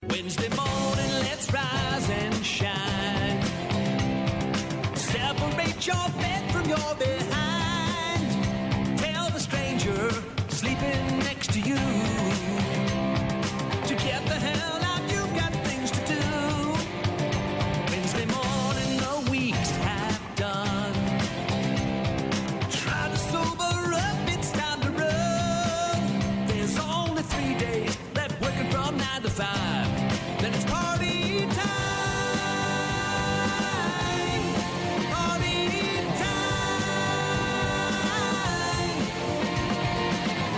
Wednesday morning, let's rise and shine. Separate your bed from your behind. Tell the stranger sleeping next to you to get the hell out, you've got things to do. Wednesday morning, the week's half done. Try to sober up, it's time to run. There's only 3 days left working from 9 to 5. Then it's party time. Party time.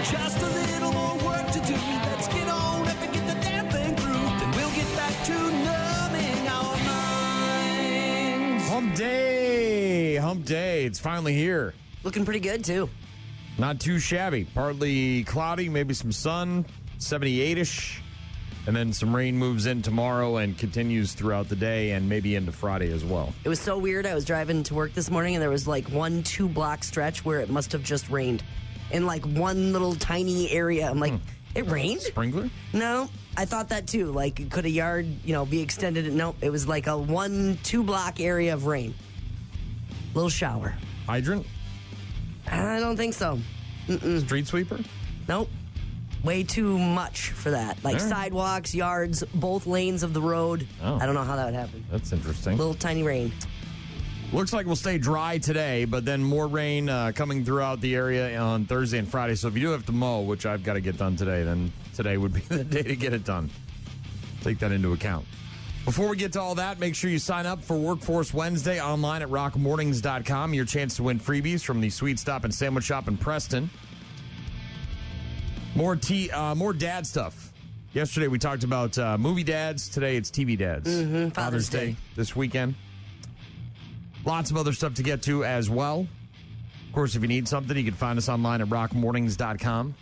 Just a little more work to do. Let's get on up and get the damn thing through. Then we'll get back to numbing our minds. Hump day. Hump day. It's finally here. Looking pretty good, too. Not too shabby. Partly cloudy, maybe some sun, 78-ish. And then some rain moves in tomorrow and continues throughout the day and maybe into Friday as well. It was so weird. I was driving to work this morning, and there was like 1-2 block stretch where it must have just rained in like one little tiny area. I'm like, it rained? Sprinkler? No, I thought that too. Like, could a yard, be extended? Nope, it was like a 1-2 block area of rain. Little shower. Hydrant? I don't think so. Mm-mm. Street sweeper? Nope. Way too much for that. Like sidewalks, yards, both lanes of the road. Oh. I don't know how that would happen. That's interesting. Little tiny rain. Looks like we'll stay dry today, but then more rain coming throughout the area on Thursday and Friday. So if you do have to mow, which I've got to get done today, then today would be the day to get it done. Take that into account. Before we get to all that, make sure you sign up for Workforce Wednesday online at rockmornings.com. Your chance to win freebies from the Sweet Stop and Sandwich Shoppe in Preston. More dad stuff. Yesterday we talked about movie dads. Today it's TV dads. Mm-hmm. Father's Day this weekend. Lots of other stuff to get to as well. Of course, if you need something, you can find us online at rockmornings.com.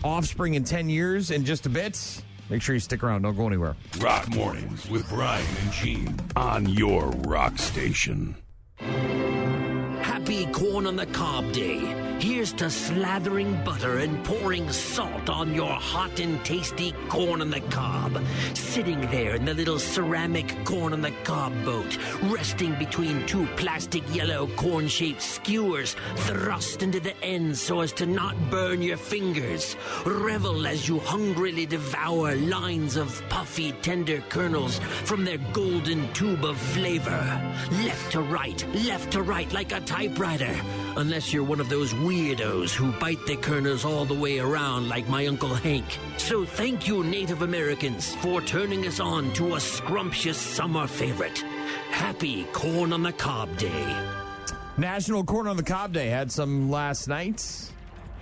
Offspring in 10 years in just a bit. Make sure you stick around. Don't go anywhere. Rock Mornings with Brian and Gene on your rock station. Happy Corn on the Cob Day. Here's to slathering butter and pouring salt on your hot and tasty corn on the cob. Sitting there in the little ceramic corn on the cob boat, resting between 2 plastic yellow corn-shaped skewers thrust into the ends so as to not burn your fingers. Revel as you hungrily devour lines of puffy, tender kernels from their golden tube of flavor. Left to right, like a typewriter. Unless you're one of those weirdos who bite the kernels all the way around like my Uncle Hank. So thank you, Native Americans, for turning us on to a scrumptious summer favorite. Happy Corn on the Cob Day. National Corn on the Cob Day. Had some last night.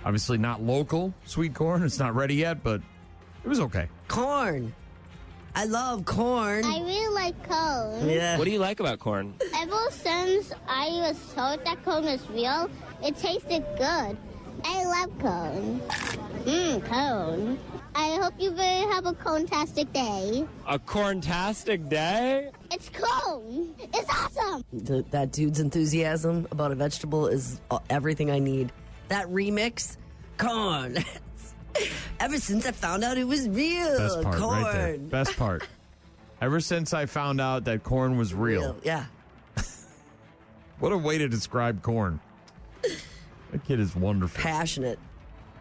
Obviously not local sweet corn. It's not ready yet, but it was okay. Corn. I love corn. I really like corn. Yeah. What do you like about corn? Ever since I was told that corn was real, it tasted good. I love corn. Corn. I hope you will have a corn-tastic day. A corn-tastic day? It's corn. It's awesome. That dude's enthusiasm about a vegetable is everything I need. That remix, corn. Ever since I found out it was real. Best part, corn. right there. Best part. Ever since I found out that corn was real. Yeah. What a way to describe corn. That kid is wonderful. Passionate.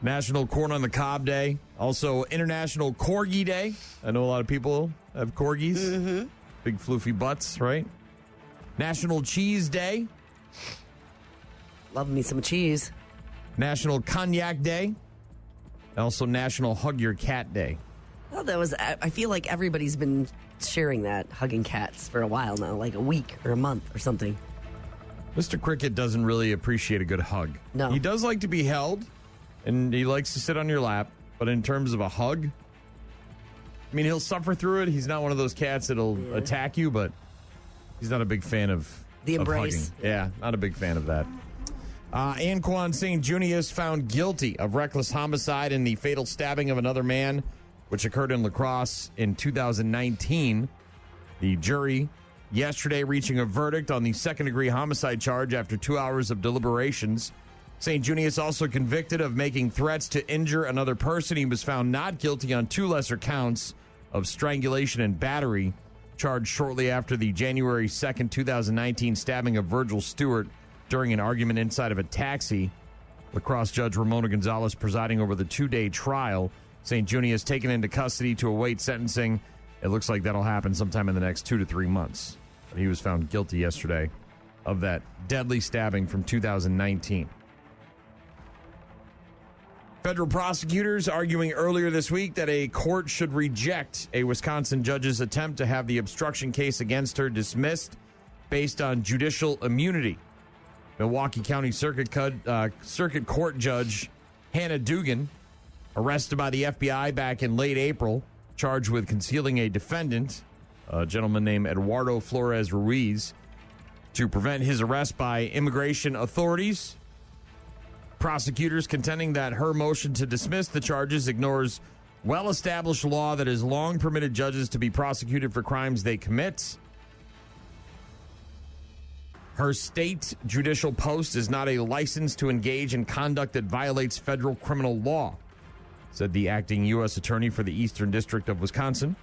National Corn on the Cob Day. Also International Corgi Day. I know a lot of people have corgis. Mm-hmm. Big floofy butts, right? National Cheese Day. Love me some cheese. National Cognac Day. Also National Hug Your Cat Day. Oh, I feel like everybody's been sharing that, hugging cats, for a while now, like a week or a month or something. Mr. Cricket doesn't really appreciate a good hug. No. He does like to be held, and he likes to sit on your lap, but in terms of a hug, I mean, he'll suffer through it. He's not one of those cats that'll attack you, but he's not a big fan of the embrace. Hugging. Yeah, not a big fan of that. Anquan St. Junius found guilty of reckless homicide in the fatal stabbing of another man, which occurred in La Crosse in 2019. The jury yesterday reaching a verdict on the second-degree homicide charge after 2 hours of deliberations. St. Junius also convicted of making threats to injure another person. He was found not guilty on 2 lesser counts of strangulation and battery, charged shortly after the January 2nd, 2019 stabbing of Virgil Stewart during an argument inside of a taxi. Lacrosse Judge Ramona Gonzalez presiding over the 2-day trial. St. Junius taken into custody to await sentencing. It looks like that'll happen sometime in the next 2 to 3 months. But he was found guilty yesterday of that deadly stabbing from 2019. Federal prosecutors arguing earlier this week that a court should reject a Wisconsin judge's attempt to have the obstruction case against her dismissed based on judicial immunity. Milwaukee County Circuit Court Judge Hannah Dugan, arrested by the FBI back in late April, charged with concealing a defendant, a gentleman named Eduardo Flores Ruiz, to prevent his arrest by immigration authorities. Prosecutors contending that her motion to dismiss the charges ignores well-established law that has long permitted judges to be prosecuted for crimes they commit. Her state judicial post is not a license to engage in conduct that violates federal criminal law, said the acting U.S. Attorney for the Eastern District of Wisconsin.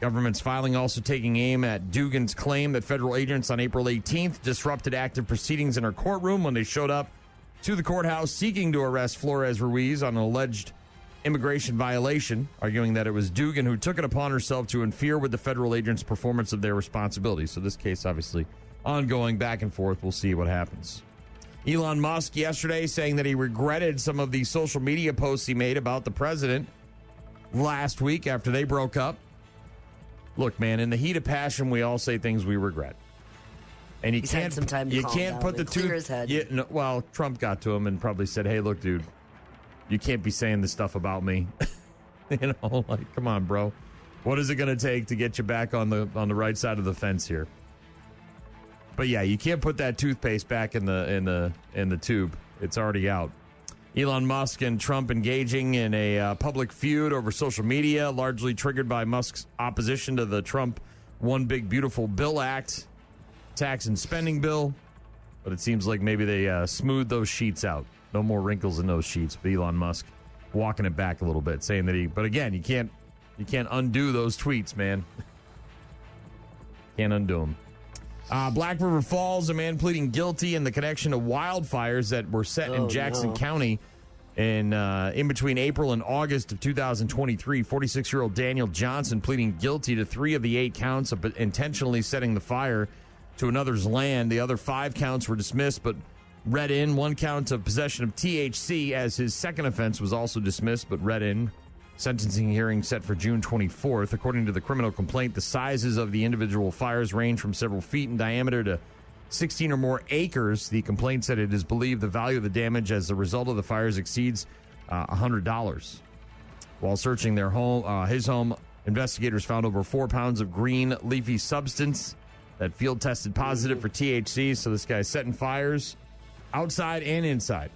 Government's filing also taking aim at Dugan's claim that federal agents on April 18th disrupted active proceedings in her courtroom when they showed up to the courthouse seeking to arrest Flores Ruiz on an alleged immigration violation, arguing that it was Dugan who took it upon herself to interfere with the federal agents' performance of their responsibilities. So this case, obviously, ongoing back and forth. We'll see what happens. Elon Musk yesterday saying that he regretted some of the social media posts he made about the president last week after they broke up. Look, man, in the heat of passion, we all say things we regret. And He's had some time to calm down put the and clear his head. Well, Trump got to him and probably said, "Hey, look, dude, you can't be saying this stuff about me." Like, come on, bro. What is it going to take to get you back on the right side of the fence here? But yeah, you can't put that toothpaste back in the tube. It's already out. Elon Musk and Trump engaging in a public feud over social media, largely triggered by Musk's opposition to the Trump One Big Beautiful Bill Act tax and spending bill. But it seems like maybe they smoothed those sheets out. No more wrinkles in those sheets. But Elon Musk walking it back a little bit, saying that but again, you can't undo those tweets, man. Can't undo them. Black River Falls, a man pleading guilty in the connection to wildfires that were set in Jackson County in between April and August of 2023. 46-year-old Daniel Johnson pleading guilty to 3 of the 8 counts of intentionally setting the fire to another's land. The other 5 counts were dismissed, but read in. 1 count of possession of THC as his second offense was also dismissed, but read in. Sentencing hearing set for June 24th. According to the criminal complaint, the sizes of the individual fires range from several feet in diameter to 16 or more acres. The complaint said it is believed the value of the damage as a result of the fires exceeds $100. While searching his home, investigators found over 4 pounds of green leafy substance that field tested positive for THC. So this guy's setting fires outside and inside.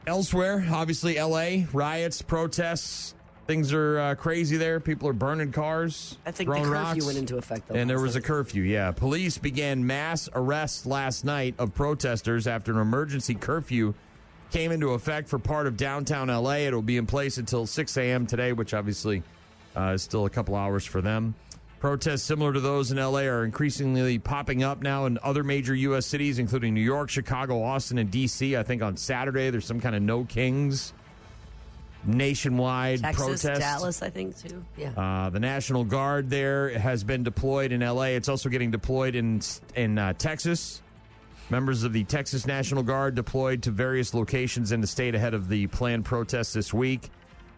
Elsewhere, obviously, L.A., riots, protests, things are crazy there. People are burning cars, I think the curfew rocks. went into effect, though. And there was a curfew, yeah. Police began mass arrests last night of protesters after an emergency curfew came into effect for part of downtown L.A. It will be in place until 6 a.m. today, which obviously is still a couple hours for them. Protests similar to those in L.A. are increasingly popping up now in other major U.S. cities, including New York, Chicago, Austin, and D.C. I think on Saturday there's some kind of No Kings nationwide Texas, protest. Dallas, I think, too. Yeah. The National Guard there has been deployed in L.A. It's also getting deployed in Texas. Members of the Texas National Guard deployed to various locations in the state ahead of the planned protests this week.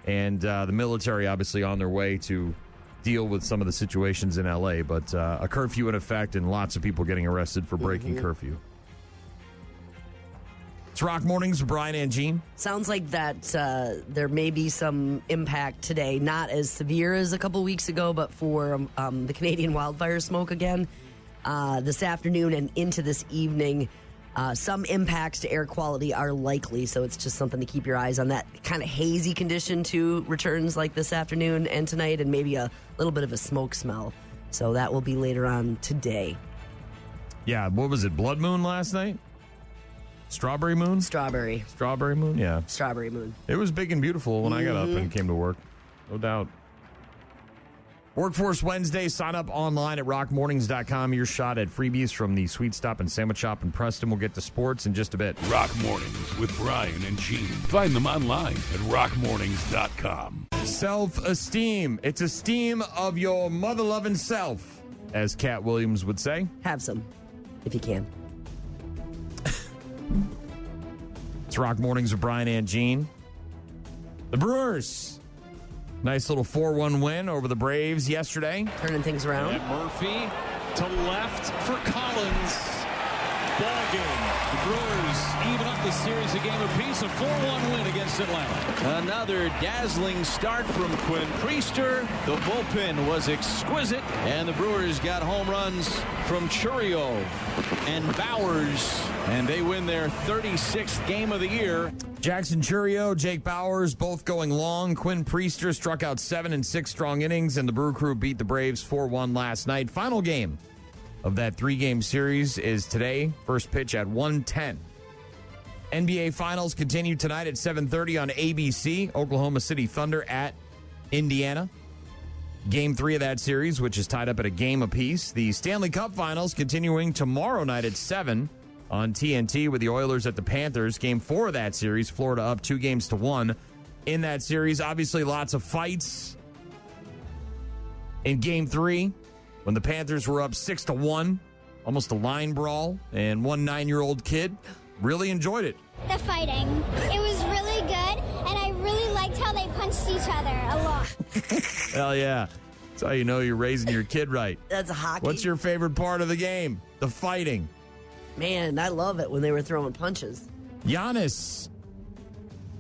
And the military obviously on their way to deal with some of the situations in L.A., but a curfew in effect and lots of people getting arrested for breaking curfew. It's Rock Mornings with Brian and Gene. Sounds like that there may be some impact today, not as severe as a couple weeks ago, but for the Canadian wildfire smoke again this afternoon and into this evening. Some impacts to air quality are likely, so it's just something to keep your eyes on. That kind of hazy condition, too, returns like this afternoon and tonight, and maybe a little bit of a smoke smell. So that will be later on today. Yeah, what was it? Blood Moon last night? Strawberry Moon? Strawberry Moon, yeah. Strawberry Moon. It was big and beautiful when I got up and came to work. No doubt. Workforce Wednesday. Sign up online at rockmornings.com. Your shot at freebies from the Sweet Stop and Sandwich Shoppe in Preston. We'll get to sports in just a bit. Rock Mornings with Brian and Gene. Find them online at rockmornings.com. Self-esteem. It's esteem of your mother-loving self, as Cat Williams would say. Have some, if you can. It's Rock Mornings with Brian and Gene. The Brewers. Nice little 4-1 win over the Braves yesterday. Turning things around. And Murphy to left for Collins. Ball game. The Brewers even up the series a game apiece. A 4-1 win against Atlanta. Another dazzling start from Quinn Priester. The bullpen was exquisite. And the Brewers got home runs from Churio and Bowers. And they win their 36th game of the year. Jackson Churio, Jake Bowers, both going long. Quinn Priester struck out 7 in 6 strong innings, and the Brew Crew beat the Braves 4-1 last night. Final game of that 3-game series is today. First pitch at 1:10. NBA Finals continue tonight at 7:30 on ABC. Oklahoma City Thunder at Indiana. Game 3 of that series, which is tied up at a game apiece. The Stanley Cup Finals continuing tomorrow night at 7 on TNT with the Oilers at the Panthers. Game 4 of that series, Florida up 2-1 in that series. Obviously, lots of fights in Game 3 when the Panthers were up 6-1, almost a line brawl, and one 9-year-old kid really enjoyed it. The fighting. It was really good, and I really liked how they punched each other a lot. Hell yeah. That's how you know you're raising your kid right. That's hockey. What's your favorite part of the game? The fighting. Man, I love it when they were throwing punches. Giannis.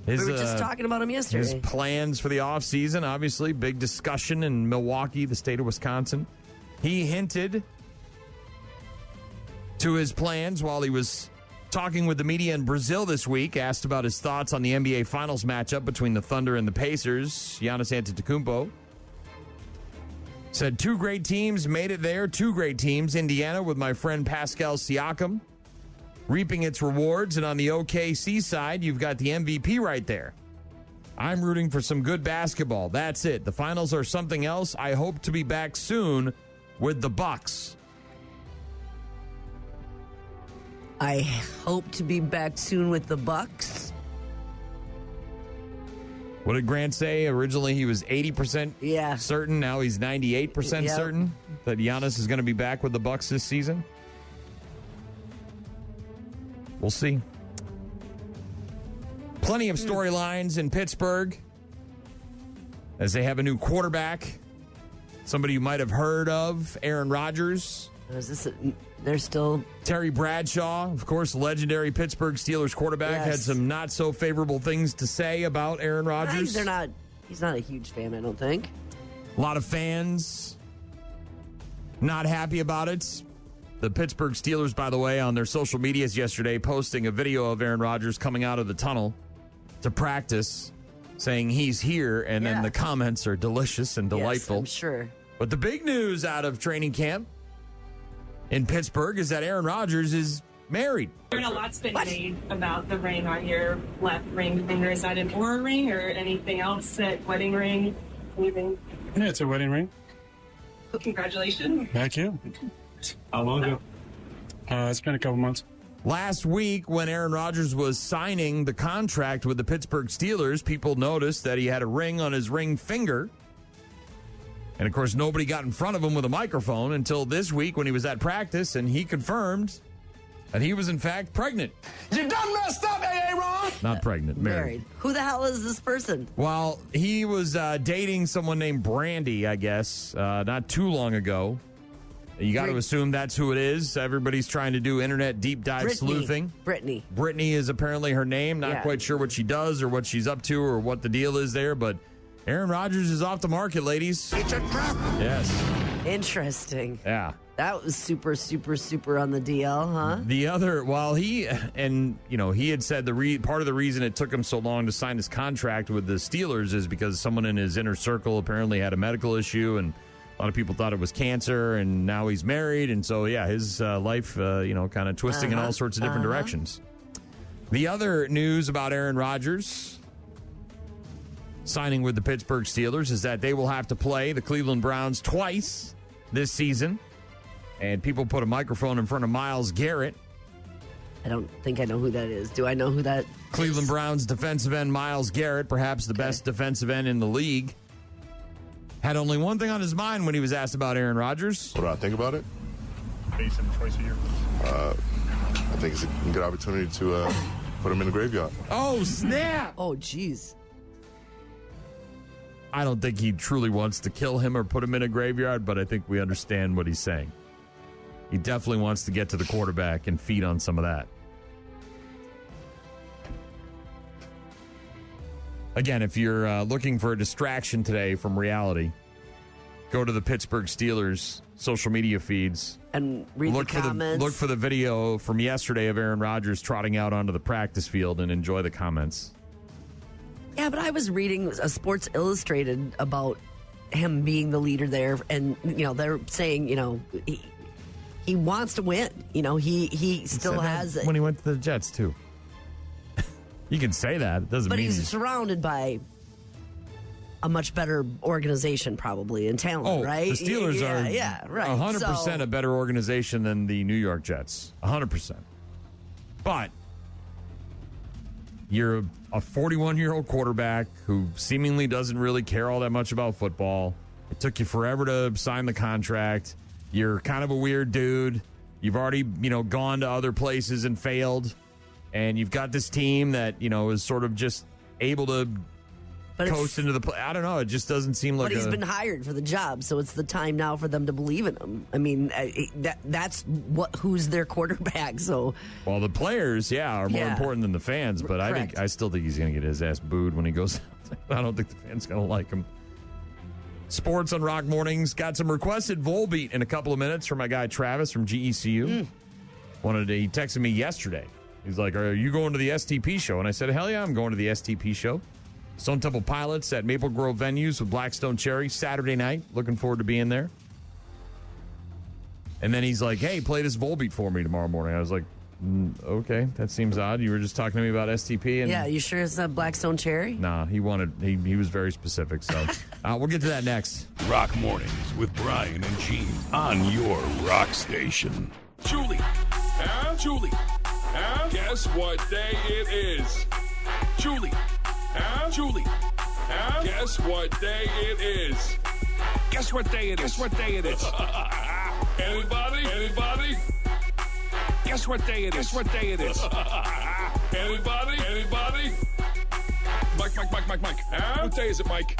We were just talking about him yesterday. His plans for the offseason, obviously, big discussion in Milwaukee, the state of Wisconsin. He hinted to his plans while he was talking with the media in Brazil this week, asked about his thoughts on the NBA Finals matchup between the Thunder and the Pacers. Giannis Antetokounmpo said 2 great teams made it there. 2 great teams. Indiana with my friend Pascal Siakam reaping its rewards. And on the OKC side, you've got the MVP right there. I'm rooting for some good basketball. That's it. The finals are something else. I hope to be back soon with the Bucks. I hope to be back soon with the Bucks. What did Grant say? Originally, he was 80% certain. Now he's 98% certain that Giannis is going to be back with the Bucks this season. We'll see. Plenty of storylines in Pittsburgh as they have a new quarterback. Somebody you might have heard of, Aaron Rodgers. They're still... Terry Bradshaw, of course, legendary Pittsburgh Steelers quarterback, had some not so favorable things to say about Aaron Rodgers. He's not a huge fan, I don't think. A lot of fans not happy about it. The Pittsburgh Steelers, by the way, on their social medias yesterday, posting a video of Aaron Rodgers coming out of the tunnel to practice, saying he's here, and then the comments are delicious and delightful. Yes, I'm sure. But the big news out of training camp in Pittsburgh is that Aaron Rodgers is married. A lot's been made about the ring on your left ring finger. Is that an Oura ring or anything else? That wedding ring? Anything? Yeah, it's a wedding ring. Congratulations. Thank you. How long ago? It's been a couple months. Last week, when Aaron Rodgers was signing the contract with the Pittsburgh Steelers, people noticed that he had a ring on his ring finger. And, of course, nobody got in front of him with a microphone until this week when he was at practice, and he confirmed that he was, in fact, pregnant. You done messed up, Aaron! Not pregnant, married. Who the hell is this person? Well, he was dating someone named Brandy, I guess, not too long ago. You got to assume that's who it is. Everybody's trying to do internet deep dive sleuthing. Brittany is apparently her name. Not quite sure what she does or what she's up to or what the deal is there, but Aaron Rodgers is off the market, ladies. It's a trap. Yes. Interesting. Yeah. That was super, super, super on the DL, huh? The other, he had said part of the reason it took him so long to sign his contract with the Steelers is because someone in his inner circle apparently had a medical issue and A lot of people thought it was cancer, and now he's married. And so, yeah, his life, kind of twisting in all sorts of different directions. The other news about Aaron Rodgers signing with the Pittsburgh Steelers is that they will have to play the Cleveland Browns twice this season. And people put a microphone in front of Myles Garrett. I don't think I know who that is. Do I know who that Cleveland Browns defensive end Myles Garrett, perhaps the best defensive end in the league, had only one thing on his mind when he was asked about Aaron Rodgers. What do I think about it? Face him twice a year. I think it's a good opportunity to put him in the graveyard. Oh, snap! Oh, jeez. I don't think he truly wants to kill him or put him in a graveyard, but I think we understand what he's saying. He definitely wants to get to the quarterback and feed on some of that. Again, if you're looking for a distraction today from reality, go to the Pittsburgh Steelers social media feeds and read the comments. Look for the video from yesterday of Aaron Rodgers trotting out onto the practice field and enjoy the comments. Yeah, but I was reading a Sports Illustrated about him being the leader there, and they're saying he wants to win. He still has it when he went to the Jets too. You can say that. It doesn't but mean he's surrounded by a much better organization, probably, and talent, right? The Steelers are right. 100% a better organization than the New York Jets. 100%. But you're a 41-year-old quarterback who seemingly doesn't really care all that much about football. It took you forever to sign the contract. You're kind of a weird dude. You've already, gone to other places and failed. And you've got this team that, is sort of just able to coast into the play. I don't know. It just doesn't seem like. But he's been hired for the job, so it's the time now for them to believe in him. I mean, that's who's their quarterback. So, well, the players, are more important than the fans. But I still think he's going to get his ass booed when he goes out. I don't think the fans going to like him. Sports on Rock Mornings. Got some requested Volbeat in a couple of minutes from my guy Travis from GECU. He texted me yesterday. He's like, are you going to the STP show? And I said, hell yeah, I'm going to the STP show. Stone Temple Pilots at Maple Grove venues with Blackstone Cherry Saturday night. Looking forward to being there. And then he's like, hey, play this Volbeat for me tomorrow morning. I was like, okay, that seems odd. You were just talking to me about STP. And yeah, you sure it's not Blackstone Cherry? Nah, he was very specific. So we'll get to that next. Rock Mornings with Brian and Gene on your rock station. Julie. Julie. Guess what day it is? Julie. Julie. Guess what day it is? Guess what day it is? Guess what day it is? Anybody? Guess what day it is? Guess what day it is? Anybody? Mike. What day is it, Mike?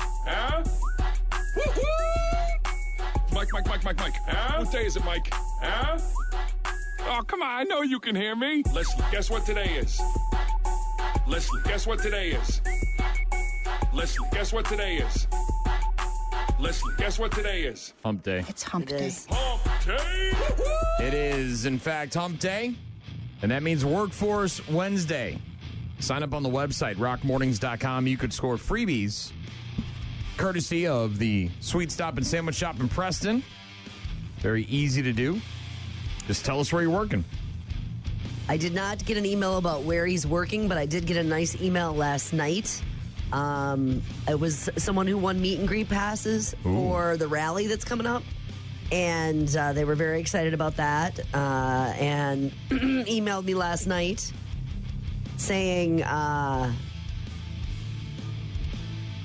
Mike. What day is it, Mike? Oh, come on. I know you can hear me. Leslie, guess what today is? Leslie, guess what today is? Leslie, guess what today is? Leslie, guess what today is? Hump day. It's hump day. Hump day! It is, in fact, hump day. And that means Workforce Wednesday. Sign up on the website, rockmornings.com. You could score freebies courtesy of the Sweet Stop and Sandwich Shoppe in Preston. Very easy to do. Just tell us where you're working. I did not get an email about where he's working, but I did get a nice email last night. It was someone who won meet and greet passes for the rally that's coming up. And they were very excited about that and emailed me last night saying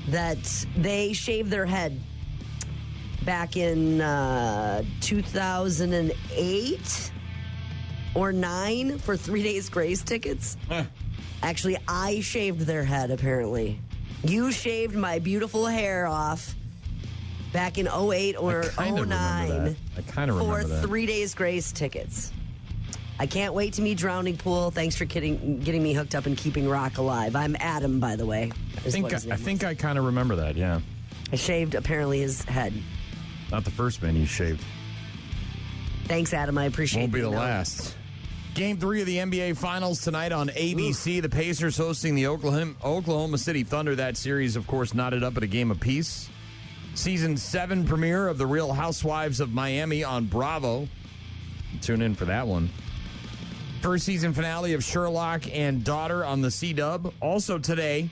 that they shaved their head back in 2008 or 9 for 3 days grace tickets. Actually, I shaved their head, apparently. You shaved my beautiful hair off back in 08 or 09 I kind of remember that. for 3 days grace tickets. I can't wait to meet Drowning Pool. Thanks for getting me hooked up and keeping rock alive. I'm Adam, by the way. I think I kind of remember that, yeah. I shaved, apparently, his head. Not the first man you shaved. Thanks, Adam. I appreciate it. Won't be the last. Game 3 of the NBA Finals tonight on ABC. Ooh. The Pacers hosting the Oklahoma City Thunder. That series, of course, knotted up at a game apiece. Season 7 premiere of The Real Housewives of Miami on Bravo. Tune in for that one. First season finale of Sherlock and Daughter on the CW. Also today,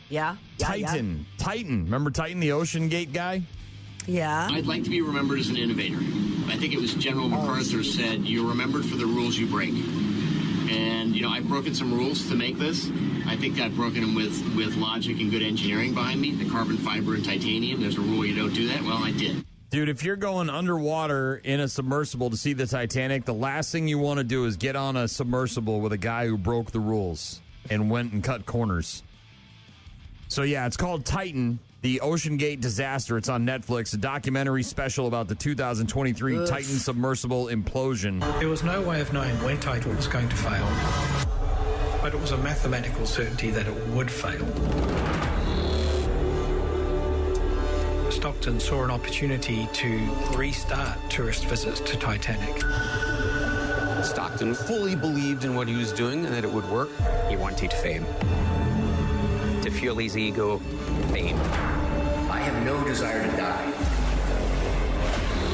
Titan. Yeah. Titan. Remember Titan, the Ocean Gate guy? Yeah. I'd like to be remembered as an innovator. I think it was General MacArthur said, you're remembered for the rules you break. And, I've broken some rules to make this. I think I've broken them with logic and good engineering behind me. The carbon fiber and titanium, there's a rule you don't do that. Well, I did. Dude, if you're going underwater in a submersible to see the Titanic, the last thing you want to do is get on a submersible with a guy who broke the rules and went and cut corners. So, yeah, it's called Titan, the Ocean Gate Disaster. It's on Netflix, a documentary special about the 2023 Titan submersible implosion. There was no way of knowing when Titan was going to fail, but it was a mathematical certainty that it would fail. Stockton saw an opportunity to restart tourist visits to Titanic. Stockton fully believed in what he was doing and that it would work. He wanted fame. To fuel his ego, fame. I have no desire to die.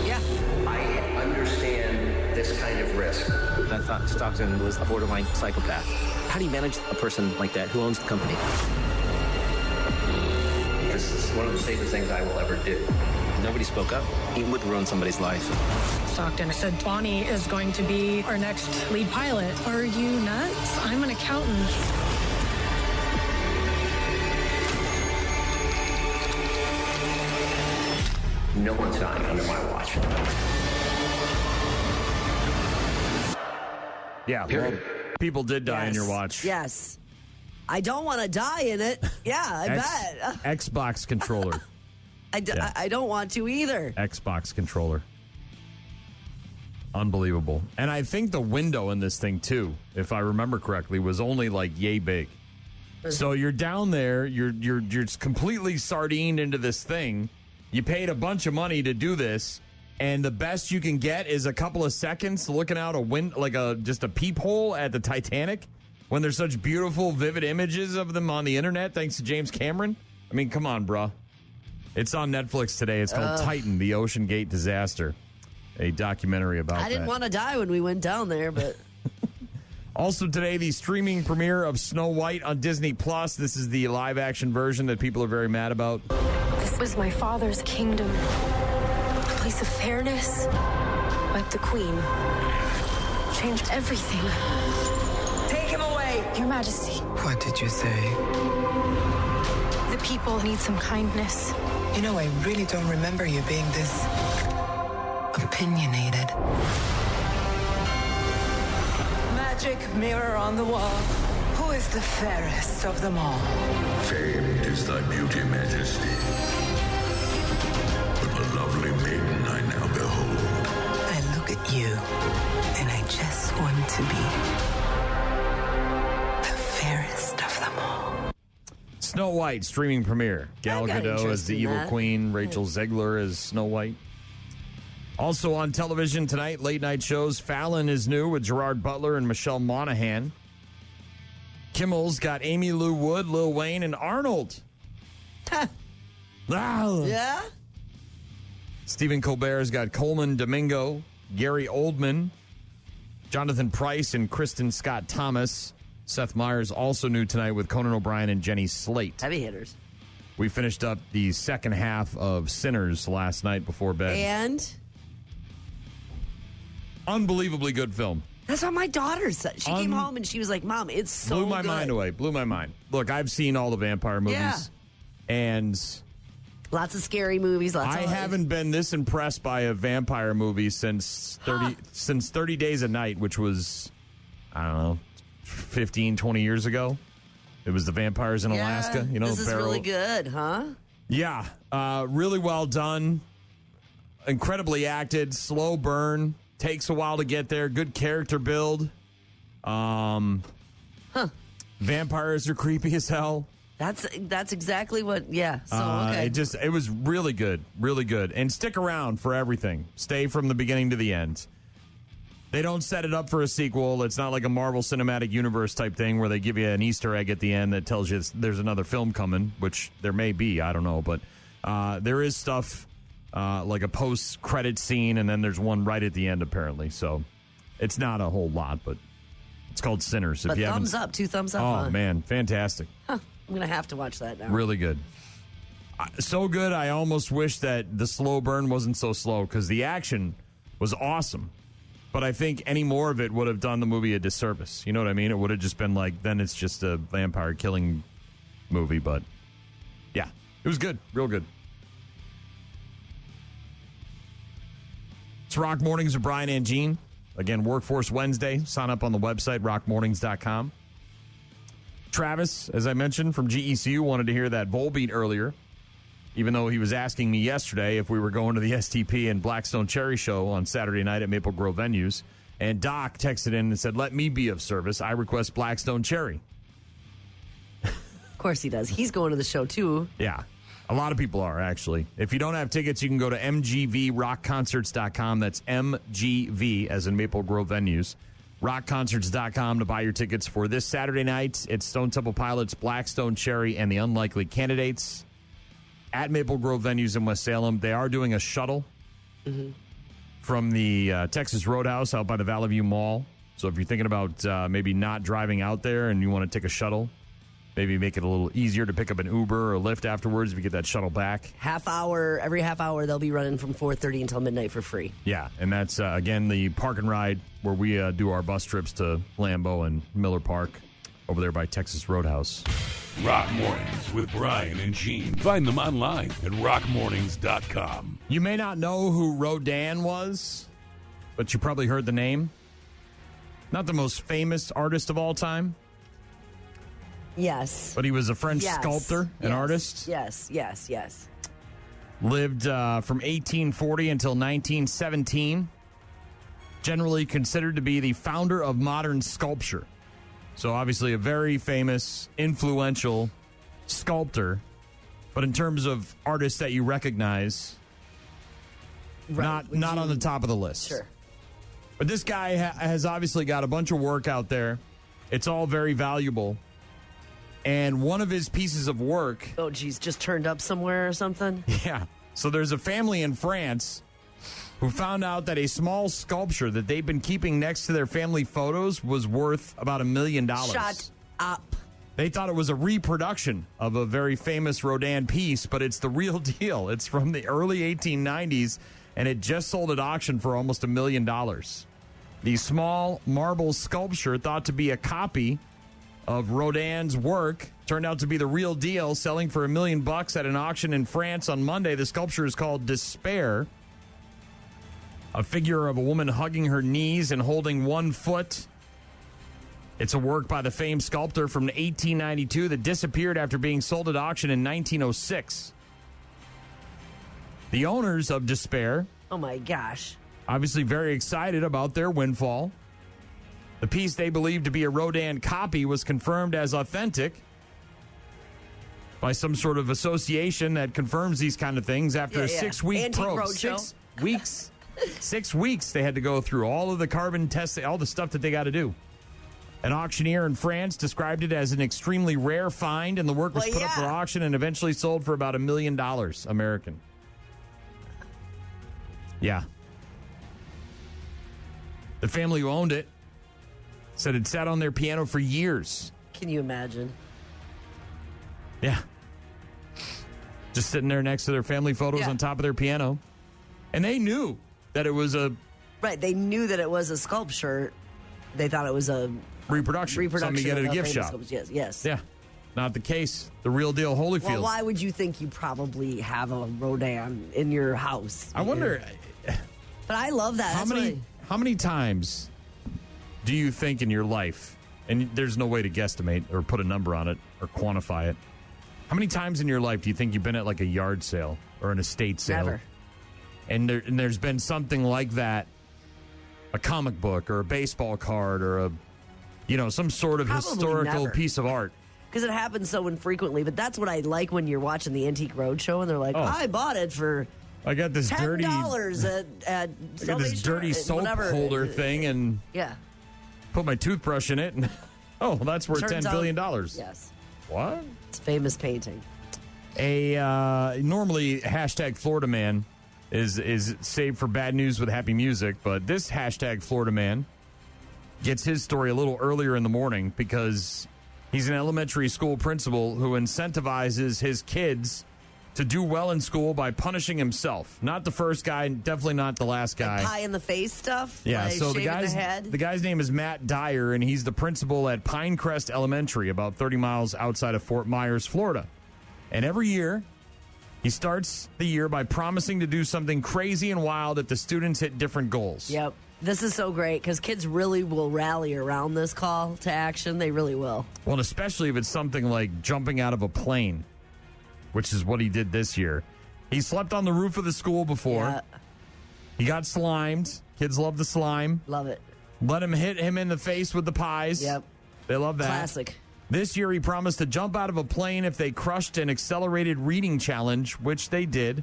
Yeah. I understand this kind of risk. I thought Stockton was a borderline psychopath. How do you manage a person like that? Who owns the company? This is one of the safest things I will ever do. Nobody spoke up. He would ruin somebody's life. Stockton said Bonnie is going to be our next lead pilot. Are you nuts? I'm an accountant. No one's dying under my watch. Yeah, well, people did die in your watch. Yes. I don't want to die in it. Yeah, I bet. Xbox controller. I don't want to either. Xbox controller. Unbelievable. And I think the window in this thing, too, if I remember correctly, was only like yay big. So you're down there, you're just completely sardined into this thing. You paid a bunch of money to do this, and the best you can get is a couple of seconds looking out just a peephole at the Titanic when there's such beautiful, vivid images of them on the internet, thanks to James Cameron. I mean, come on, bro. It's on Netflix today. It's called Titan, the Ocean Gate Disaster, a documentary about that. I didn't want to die when we went down there, but... Also today, the streaming premiere of Snow White on Disney+. This is the live-action version that people are very mad about. This was my father's kingdom. A place of fairness. Like the Queen. Changed everything. Take him away! Your Majesty. What did you say? The people need some kindness. You know, I really don't remember you being this opinionated. Magic mirror on the wall. Who is the fairest of them all? Famed is thy beauty, Majesty. But the lovely maiden I now behold. I look at you, and I just want to be the fairest of them all. Snow White streaming premiere. Gal Gadot as the evil queen. Rachel Zegler as Snow White. Also on television tonight, late night shows. Fallon is new with Gerard Butler and Michelle Monaghan. Kimmel's got Amy Lou Wood, Lil Wayne, and Arnold. Yeah? Stephen Colbert's got Coleman Domingo, Gary Oldman, Jonathan Pryce, and Kristen Scott Thomas. Seth Meyers also new tonight with Conan O'Brien and Jenny Slate. Heavy hitters. We finished up the second half of Sinners last night before bed. And? Unbelievably good film. That's what my daughter said. She came home and she was like, Mom, it's so Blew my good. mind away. Blew my mind. Look, I've seen all the vampire movies. Yeah. And lots of scary movies. I haven't been this impressed by a vampire movie since 30 Days a Night, which was, I don't know, 15, 20 years ago. It was the vampires in Alaska. You know, this is really good, huh? Yeah. Really well done. Incredibly acted. Slow burn. Takes a while to get there. Good character build. Vampires are creepy as hell. That's exactly what. Yeah. So okay. It was really good, really good. And stick around for everything. Stay from the beginning to the end. They don't set it up for a sequel. It's not like a Marvel Cinematic Universe type thing where they give you an Easter egg at the end that tells you there's another film coming, which there may be. I don't know, but there is stuff like a post-credit scene, and then there's one right at the end, apparently. So it's not a whole lot, but it's called Sinners. But thumbs up, 2 thumbs up. Oh, man, fantastic. Huh, I'm going to have to watch that now. Really good. So good, I almost wish that the slow burn wasn't so slow, because the action was awesome. But I think any more of it would have done the movie a disservice. You know what I mean? It would have just been like, then it's just a vampire killing movie. But, yeah, it was good. Real good. It's Rock Mornings with Brian and Gene. Again, Workforce Wednesday. Sign up on the website, rockmornings.com. Travis, as I mentioned, from GECU, wanted to hear that Volbeat earlier, even though he was asking me yesterday if we were going to the STP and Blackstone Cherry Show on Saturday night at Maple Grove venues. And Doc texted in and said, let me be of service. I request Blackstone Cherry. Of course he does. He's going to the show, too. Yeah. A lot of people are, actually. If you don't have tickets, you can go to mgvrockconcerts.com. That's MGV, as in Maple Grove venues. Rockconcerts.com to buy your tickets for this Saturday night. It's Stone Temple Pilots, Blackstone Cherry, and the Unlikely Candidates at Maple Grove venues in West Salem. They are doing a shuttle from the Texas Roadhouse out by the Valley View Mall. So if you're thinking about maybe not driving out there and you want to take a shuttle, maybe make it a little easier to pick up an Uber or Lyft afterwards if you get that shuttle back. Every half hour, they'll be running from 4:30 until midnight for free. Yeah, and that's, again, the park and ride where we do our bus trips to Lambeau and Miller Park over there by Texas Roadhouse. Rock Mornings with Brian and Gene. Find them online at rockmornings.com. You may not know who Rodin was, but you probably heard the name. Not the most famous artist of all time. Yes. But he was a French sculptor and artist. Yes. Lived from 1840 until 1917. Generally considered to be the founder of modern sculpture. So obviously a very famous, influential sculptor. But in terms of artists that you recognize, not on the top of the list. Sure. But this guy has obviously got a bunch of work out there. It's all very valuable. And one of his pieces of work... Oh, geez, just turned up somewhere or something? Yeah. So there's a family in France who found out that a small sculpture that they've been keeping next to their family photos was worth about $1 million. Shut up. They thought it was a reproduction of a very famous Rodin piece, but it's the real deal. It's from the early 1890s, and it just sold at auction for almost $1 million. The small marble sculpture, thought to be a copy of Rodin's work, turned out to be the real deal, selling for $1 million at an auction in France on Monday. The sculpture is called Despair, a figure of a woman hugging her knees and holding one foot. It's a work by the famed sculptor from 1892 that disappeared after being sold at auction in 1906. The owners of Despair, oh my gosh, obviously very excited about their windfall. The piece they believed to be a Rodin copy was confirmed as authentic by some sort of association that confirms these kind of things after a 6-week probe. 6 weeks. 6 weeks they had to go through all of the carbon tests, all the stuff that they got to do. An auctioneer in France described it as an extremely rare find, and the work was put up for auction and eventually sold for about $1 million American. Yeah. The family who owned it said it sat on their piano for years. Can you imagine? Yeah. Just sitting there next to their family photos on top of their piano. And they knew that it was a... Right, they knew that it was a sculpture. They thought it was a... Reproduction. Something you get at a gift shop. Sculpture. Yes. Yeah. Not the case. The real deal Holyfield. Well, why would you think you probably have a Rodin in your house? I wonder... But I love that. How many times do you think in your life, and there's no way to guesstimate or put a number on it or quantify it, how many times in your life do you think you've been at like a yard sale or an estate sale? Never. And there's been something like that, a comic book or a baseball card or some sort of Probably historical never. Piece of art. Because it happens so infrequently. But that's what I like when you're watching the Antique Roadshow and they're like, I bought it for... I got this dirty $10 at I got this dirty soap holder thing and put my toothbrush in it and that's worth $10 billion. Yes. What? It's a famous painting. A normally hashtag Florida man is saved for bad news with happy music. But this hashtag Florida man gets his story a little earlier in the morning because he's an elementary school principal who incentivizes his kids to do well in school by punishing himself. Not the first guy, definitely not the last guy. Like pie in the face stuff? Yeah, like so the head? guy's name is Matt Dyer, and he's the principal at Pinecrest Elementary, about 30 miles outside of Fort Myers, Florida. And every year, he starts the year by promising to do something crazy and wild if the students hit different goals. Yep. This is so great because kids really will rally around this call to action. They really will. Well, and especially if it's something like jumping out of a plane, which is what he did this year. He slept on the roof of the school before. Yeah. He got slimed. Kids love the slime. Love it. Let him hit him in the face with the pies. Yep. They love that. Classic. This year, he promised to jump out of a plane if they crushed an accelerated reading challenge, which they did.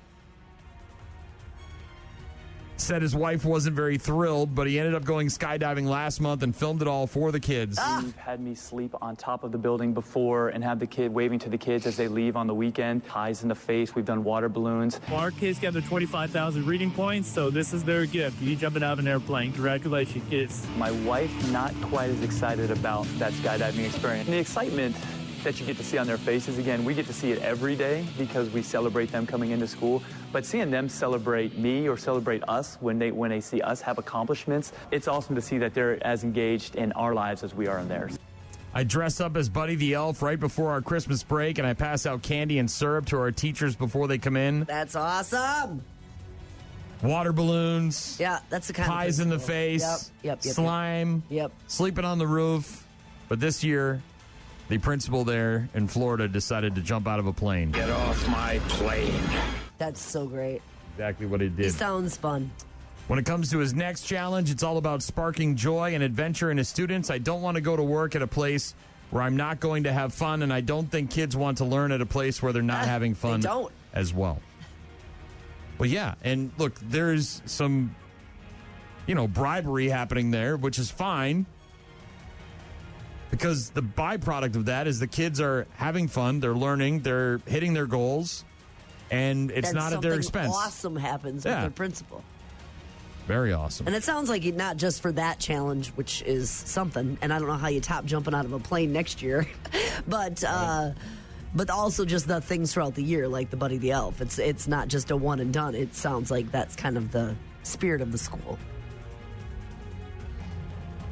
Said his wife wasn't very thrilled, but he ended up going skydiving last month and filmed it all for the kids. You've had me sleep on top of the building before and have the kid waving to the kids as they leave on the weekend. Pies in the face. We've done water balloons. Well, our kids got their 25,000 reading points, so this is their gift. You jumping out of an airplane. Congratulations, kids. My wife, not quite as excited about that skydiving experience. The excitement that you get to see on their faces, again, we get to see it every day because we celebrate them coming into school. But seeing them celebrate me or celebrate us when they see us have accomplishments, it's awesome to see that they're as engaged in our lives as we are in theirs. I dress up as Buddy the Elf right before our Christmas break, and I pass out candy and syrup to our teachers before they come in. That's awesome. Water balloons. Yeah, that's the kind pies of in the face. Yep. Slime. Yep. Sleeping on the roof. But this year, the principal there in Florida decided to jump out of a plane. Get off my plane. That's so great. Exactly what he did. It sounds fun. When it comes to his next challenge, it's all about sparking joy and adventure in his students. I don't want to go to work at a place where I'm not going to have fun, and I don't think kids want to learn at a place where they're not having fun as well. Well, yeah, and look, there's some, bribery happening there, which is fine. Because the byproduct of that is the kids are having fun, they're learning, they're hitting their goals, and it's not at their expense. Awesome happens with their principal. Very awesome. And it sounds like not just for that challenge, which is something, and I don't know how you top jumping out of a plane next year, but also just the things throughout the year, like the Buddy the Elf. It's not just a one and done. It sounds like that's kind of the spirit of the school.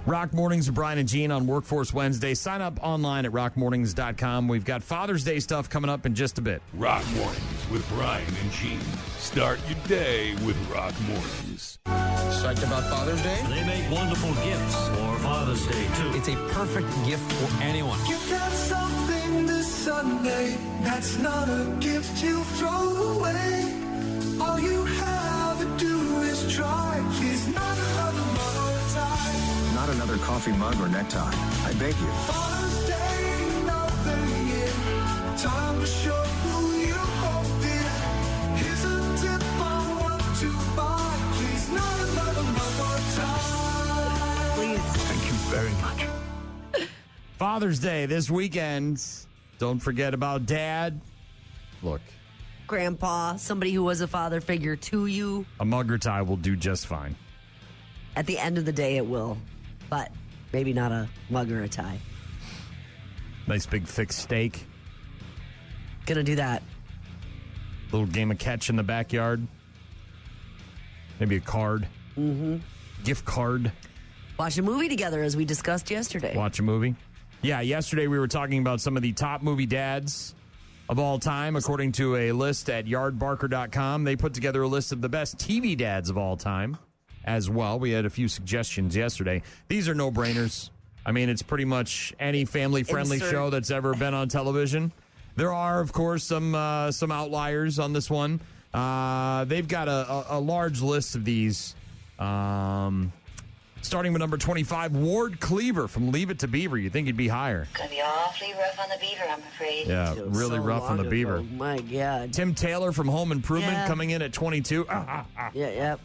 Rock Mornings with Brian and Gene on Workforce Wednesday. Sign up online at rockmornings.com. We've got Father's Day stuff coming up in just a bit. Rock Mornings with Brian and Gene. Start your day with Rock Mornings. Psyched about Father's Day? They make wonderful gifts for Father's Day, too. It's a perfect gift for anyone. You got something this Sunday that's not a gift you throw away. All you have to do is try. He's not another mother tie. Not another coffee mug or necktie. I beg you. Father's Day, another year. Time to show who you hope in. Here's a tip on what to buy. Please, not another mother tie. Please. Thank you very much. Father's Day this weekend. Don't forget about Dad. Look. Grandpa, somebody who was a father figure to you. A mug or tie will do just fine. At the end of the day, it will. But maybe not a mug or a tie. Nice big thick steak. Gonna do that. Little game of catch in the backyard. Maybe a card. Mm-hmm. Gift card. Watch a movie together as we discussed yesterday. Watch a movie. Yeah, yesterday we were talking about some of the top movie dads of all time. According to a list at yardbarker.com, they put together a list of the best TV dads of all time as well. We had a few suggestions yesterday. These are no-brainers. I mean, it's pretty much any family-friendly show that's ever been on television. There are, of course, some outliers on this one. They've got a large list of these. Starting with number 25, Ward Cleaver from Leave It to Beaver. You'd think he'd be higher. Gonna be awfully rough on the Beaver, I'm afraid. Yeah, really rough on the Beaver. Oh, my God. Tim Taylor from Home Improvement coming in at 22. Yep.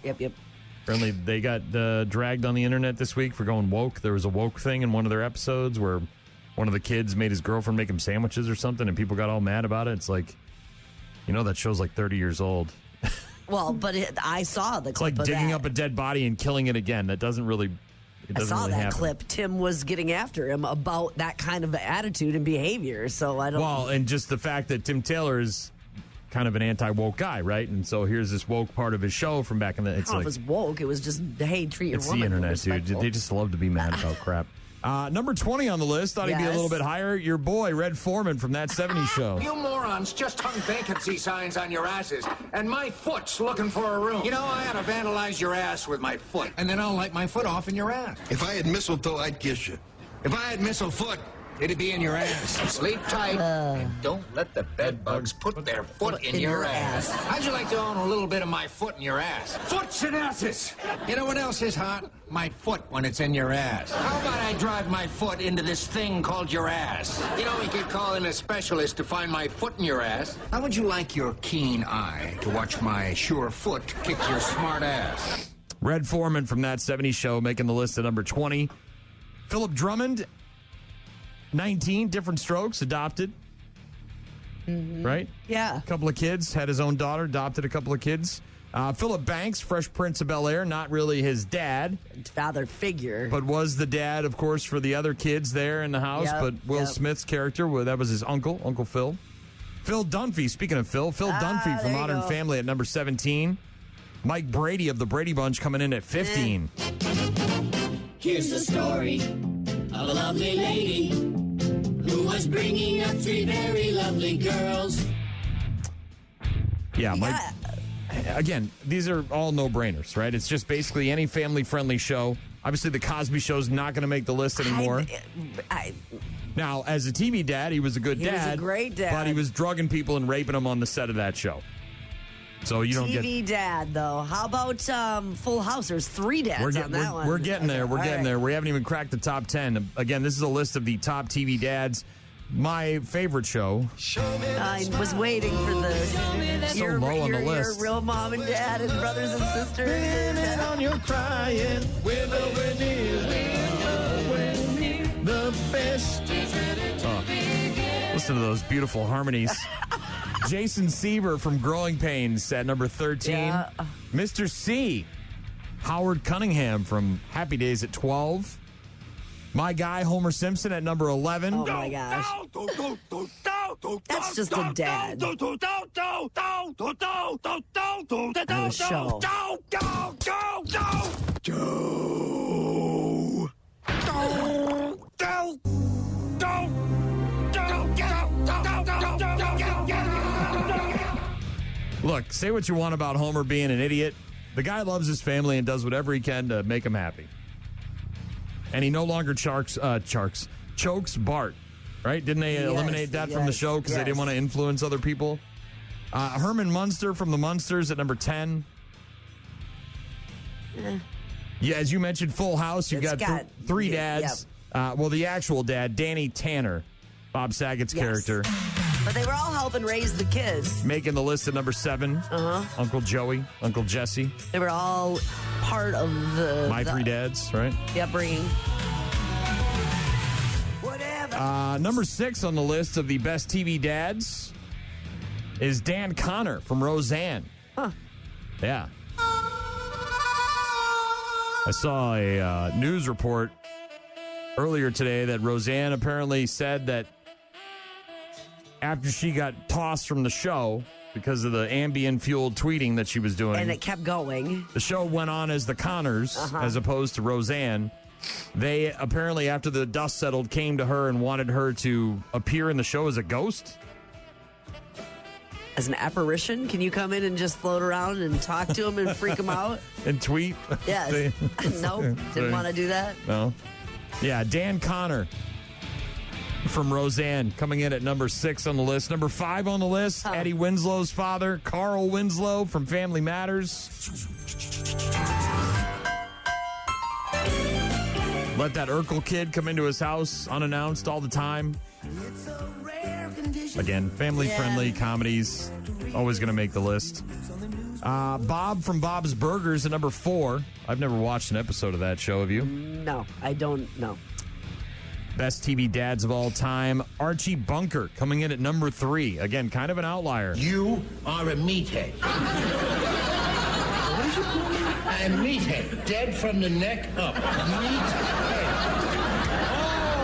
Apparently, they got dragged on the internet this week for going woke. There was a woke thing in one of their episodes where one of the kids made his girlfriend make him sandwiches or something, and people got all mad about it. It's like, that show's like 30 years old. Well, but I saw the It's clip like of digging that. up a dead body and killing it again. That doesn't really. It I doesn't saw really that happen. clip. Tim was getting after him about that kind of attitude and behavior. So I don't. Well, and just the fact that Tim Taylor is kind of an anti-woke guy, right? And so here's this woke part of his show from back in the. I don't know if it was woke. It was just, hey, treat your It's woman the internet, dude. respectful. They just love to be mad about crap. Number 20 on the list. Thought he'd be a little bit higher. Your boy, Red Foreman from That 70s Show. You morons just hung vacancy signs on your asses, and my foot's looking for a room. You know, I ought to vandalize your ass with my foot, and then I'll light my foot off in your ass. If I had mistletoe, I'd kiss you. If I had missile foot, it'd be in your ass. Sleep tight, and don't let the bed bugs put their foot in your ass. How'd you like to own a little bit of my foot in your ass? Foots and asses! You know what else is hot? My foot when it's in your ass. How about I drive my foot into this thing called your ass? You know, we could call in a specialist to find my foot in your ass. How would you like your keen eye to watch my sure foot kick your smart ass? Red Foreman from That 70s Show making the list at number 20. Philip Drummond, 19, Different Strokes, adopted. Right? Yeah. A couple of kids, had his own daughter, adopted a couple of kids. Philip Banks, Fresh Prince of Bel-Air, not really his dad. Father figure. But was the dad, of course, for the other kids there in the house. Yep, But Will yep. Smith's character, well, that was his uncle, Uncle Phil. Phil Dunphy, speaking of Phil Dunphy from there you Modern go. Family at number 17. Mike Brady of the Brady Bunch coming in at 15. Here's the story of a lovely lady who was bringing up three very lovely girls. Yeah, Mike. Again, these are all no-brainers, right? It's just basically any family-friendly show. Obviously, the Cosby Show's not going to make the list anymore. Now, as a TV dad, he was a good He was dad. a great dad. But he was drugging people and raping them on the set of that show. So you don't TV get... dad, though. How about Full House? There's 3 dads on that one. We're getting there. We're All getting right. there. We haven't even cracked the top 10. Again, this is a list of the top TV dads. My favorite show. I was waiting for this. So low on the list. Your real mom and dad and brothers and sisters. On your crying, the best. Listen to those beautiful harmonies. Jason Seaver from Growing Pains at number 13. Yeah. Mr. C. Howard Cunningham from Happy Days at 12. My guy, Homer Simpson at number 11. Oh, my gosh. That's just a dad. And a show. Look, say what you want about Homer being an idiot. The guy loves his family and does whatever he can to make them happy. And he no longer chokes Bart, right? Didn't they eliminate that from the show because they didn't want to influence other people? Herman Munster from the Munsters at number 10. Yeah, as you mentioned, Full House. You've got 3 dads. Well, the actual dad, Danny Tanner, Bob Saget's character. But they were all helping raise the kids. Making the list at number 7. Uncle Joey, Uncle Jesse. They were all part of My 3 dads, right? the upbringing. Number 6 on the list of the best TV dads is Dan Connor from Roseanne. Huh. Yeah. I saw a news report earlier today that Roseanne apparently said that after she got tossed from the show because of the Ambien-fueled tweeting that she was doing. And it kept going. The show went on as the Connors as opposed to Roseanne. They apparently, after the dust settled, came to her and wanted her to appear in the show as a ghost. As an apparition? Can you come in and just float around and talk to them and freak them out? And tweet? Yes. Nope. Didn't want to do that. No. Yeah, Dan Connor from Roseanne coming in at number 6 on the list. Number 5 on the list, Eddie Winslow's father, Carl Winslow from Family Matters. Let that Urkel kid come into his house unannounced all the time. Again, family-friendly comedies, always going to make the list. Bob from Bob's Burgers at number 4. I've never watched an episode of that show. Have you? No, I don't know. Best TV dads of all time, Archie Bunker coming in at number 3. Again, kind of an outlier. You are a meathead. you call me? I'm meathead, dead from the neck up. Meathead.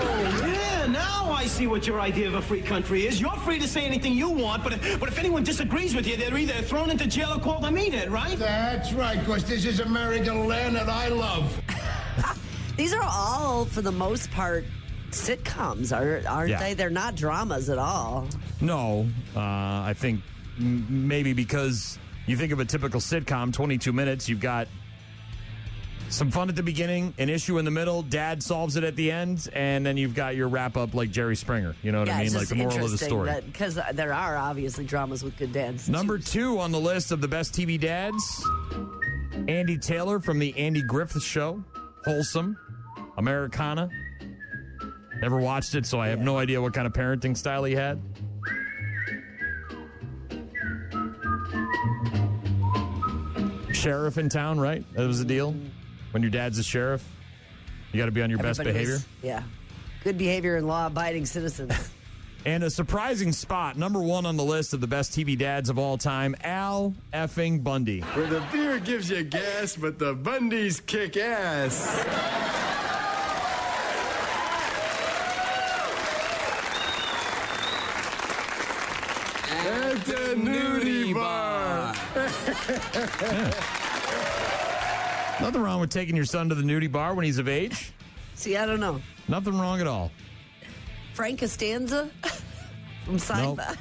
Oh, yeah, now I see what your idea of a free country is. You're free to say anything you want, but if anyone disagrees with you, they're either thrown into jail or called a meathead, right? That's right, because this is America, land that I love. These are all, for the most part, sitcoms, aren't they? They're not dramas at all. No, I think maybe because you think of a typical sitcom, 22 minutes, you've got some fun at the beginning, an issue in the middle, dad solves it at the end, and then you've got your wrap-up like Jerry Springer. You know what I mean? Like the moral of the story. Because there are obviously dramas with good dads. Number 2 on the list of the best TV dads, Andy Taylor from The Andy Griffith Show. Wholesome. Americana. Never watched it, so I have no idea what kind of parenting style he had. Sheriff in town, right? That was the deal. When your dad's a sheriff, you got to be on your best behavior. Yeah. Good behavior and law-abiding citizens. And a surprising spot, number 1 on the list of the best TV dads of all time, Al effing Bundy. Where the beer gives you gas, but the Bundys kick ass. At the nudie bar. Nothing wrong with taking your son to the nudie bar when he's of age. See, I don't know. Nothing wrong at all. Frank Costanza from Seinfeld.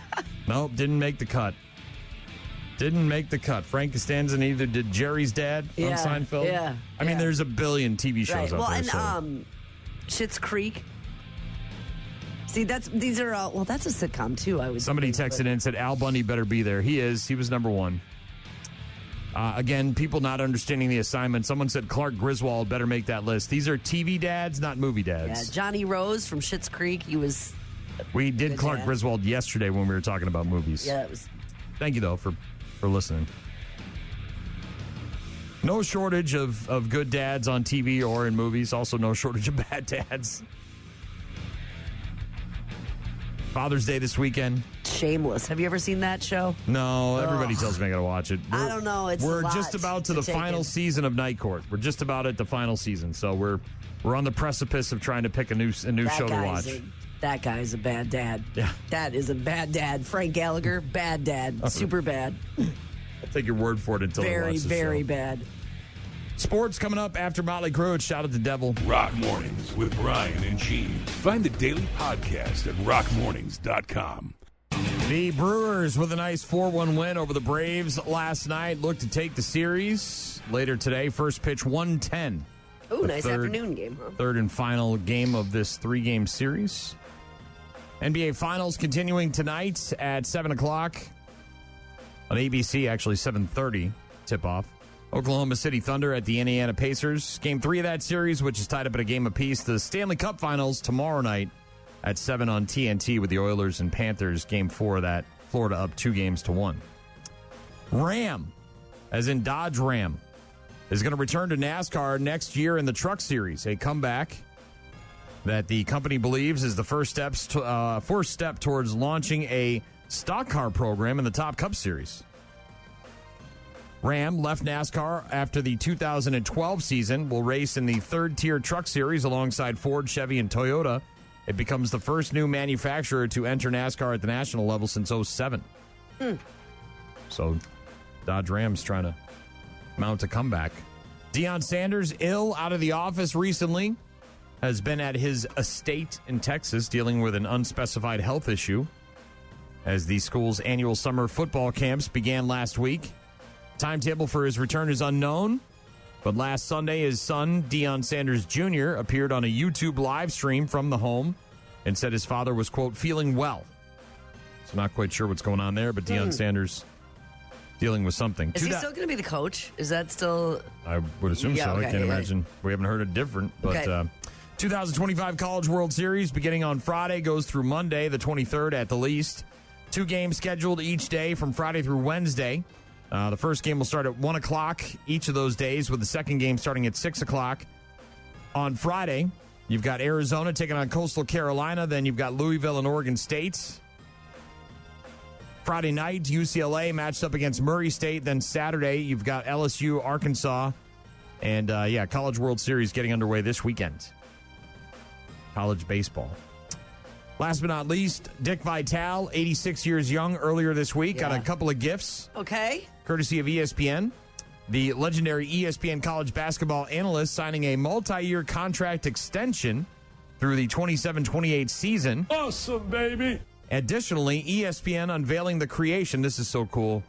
Nope, didn't make the cut. Didn't make the cut. Frank Costanza neither did Jerry's dad on Seinfeld. Yeah. I mean, there's a billion TV shows out there. Well, and Schitt's Creek. See, these are all, well, that's a sitcom too, I would Somebody texted in and said, Al Bundy better be there. He is. He was number 1. Again, people not understanding the assignment. Someone said Clark Griswold better make that list. These are TV dads, not movie dads. Yeah, Johnny Rose from Schitt's Creek. He was. We did Clark Griswold yesterday when we were talking about movies. Yeah, it was. Thank you, though, for listening. No shortage of good dads on TV or in movies. Also, no shortage of bad dads. Father's Day this weekend. Shameless. Have you ever seen that show? No, everybody tells me I got to watch it. I don't know. We're just about to the final season of Night Court. We're just about at the final season, so we're on the precipice of trying to pick a new show to watch. That guy's a bad dad. Yeah, that is a bad dad. Frank Gallagher, bad dad, super bad. I'll take your word for it until I watch the very show. Bad. Sports coming up after Motley Crue. Shout out to Devil. Rock Mornings with Brian and Gene. Find the daily podcast at rockmornings.com. The Brewers with a nice 4-1 win over the Braves last night look to take the series later today. First pitch 1:10. Ooh, nice afternoon game, huh? Third and final game of this 3-game series. NBA Finals continuing tonight at 7 o'clock on ABC, actually 7:30 tip-off. Oklahoma City Thunder at the Indiana Pacers. Game 3 of that series, which is tied up at a game apiece. The Stanley Cup Finals tomorrow night at 7 on TNT with the Oilers and Panthers. Game 4 of that. Florida up 2-1. Ram, as in Dodge Ram, is going to return to NASCAR next year in the Truck Series, a comeback that the company believes is the first step towards launching a stock car program in the Top Cup Series. Ram left NASCAR after the 2012 season, will race in the third-tier Truck Series alongside Ford, Chevy, and Toyota. It becomes the first new manufacturer to enter NASCAR at the national level since 2007. So Dodge Ram's trying to mount a comeback. Deion Sanders, ill out of the office recently, has been at his estate in Texas dealing with an unspecified health issue as the school's annual summer football camps began last week. Timetable for his return is unknown, but last Sunday, his son, Deion Sanders Jr., appeared on a YouTube live stream from the home and said his father was, quote, feeling well. So not quite sure what's going on there, but Deion Sanders dealing with something. Is he still going to be the coach? Is that still... I would assume so. Okay, I can't imagine. We haven't heard it different. But 2025 College World Series beginning on Friday, goes through Monday, the 23rd at the least. 2 games scheduled each day from Friday through Wednesday. The first game will start at 1 o'clock each of those days, with the second game starting at 6 o'clock. On Friday, you've got Arizona taking on Coastal Carolina. Then you've got Louisville and Oregon State. Friday night, UCLA matched up against Murray State. Then Saturday, you've got LSU, Arkansas. And, College World Series getting underway this weekend. College baseball. Last but not least, Dick Vitale, 86 years young, earlier this week. Got a couple of gifts. Okay. Courtesy of ESPN. The legendary ESPN college basketball analyst signing a multi-year contract extension through the 27-28 season. Awesome, baby. Additionally, ESPN unveiling the creation. This is so cool.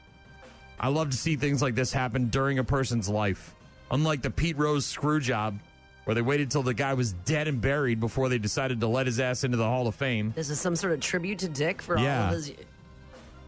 I love to see things like this happen during a person's life. Unlike the Pete Rose screw job, where they waited till the guy was dead and buried before they decided to let his ass into the Hall of Fame. This is some sort of tribute to Dick for all of his...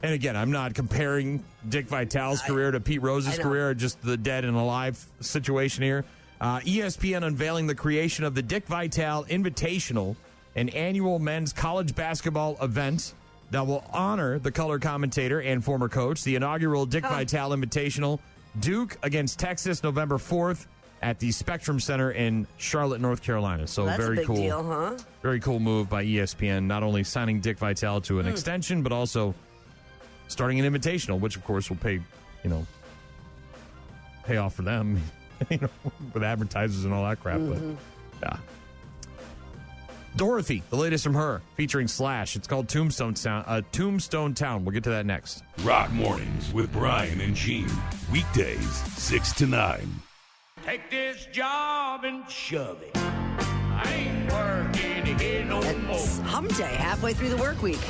And again, I'm not comparing Dick Vitale's career to Pete Rose's career, just the dead and alive situation here. ESPN unveiling the creation of the Dick Vitale Invitational, an annual men's college basketball event that will honor the color commentator and former coach. The inaugural Dick Vitale Invitational, Duke against Texas, November 4th at the Spectrum Center in Charlotte, North Carolina. So that's very a big cool. Deal, huh? Very cool move by ESPN, not only signing Dick Vitale to an extension, but also starting an invitational, which of course will pay off for them, with advertisers and all that crap. But yeah. Dorothy, the latest from her, featuring Slash. It's called Tombstone Town. We'll get to that next. Rock Mornings with Brian and Gene. Weekdays, 6 to 9. Take this job and shove it. I ain't working here no more. It's hump day, halfway through the work week.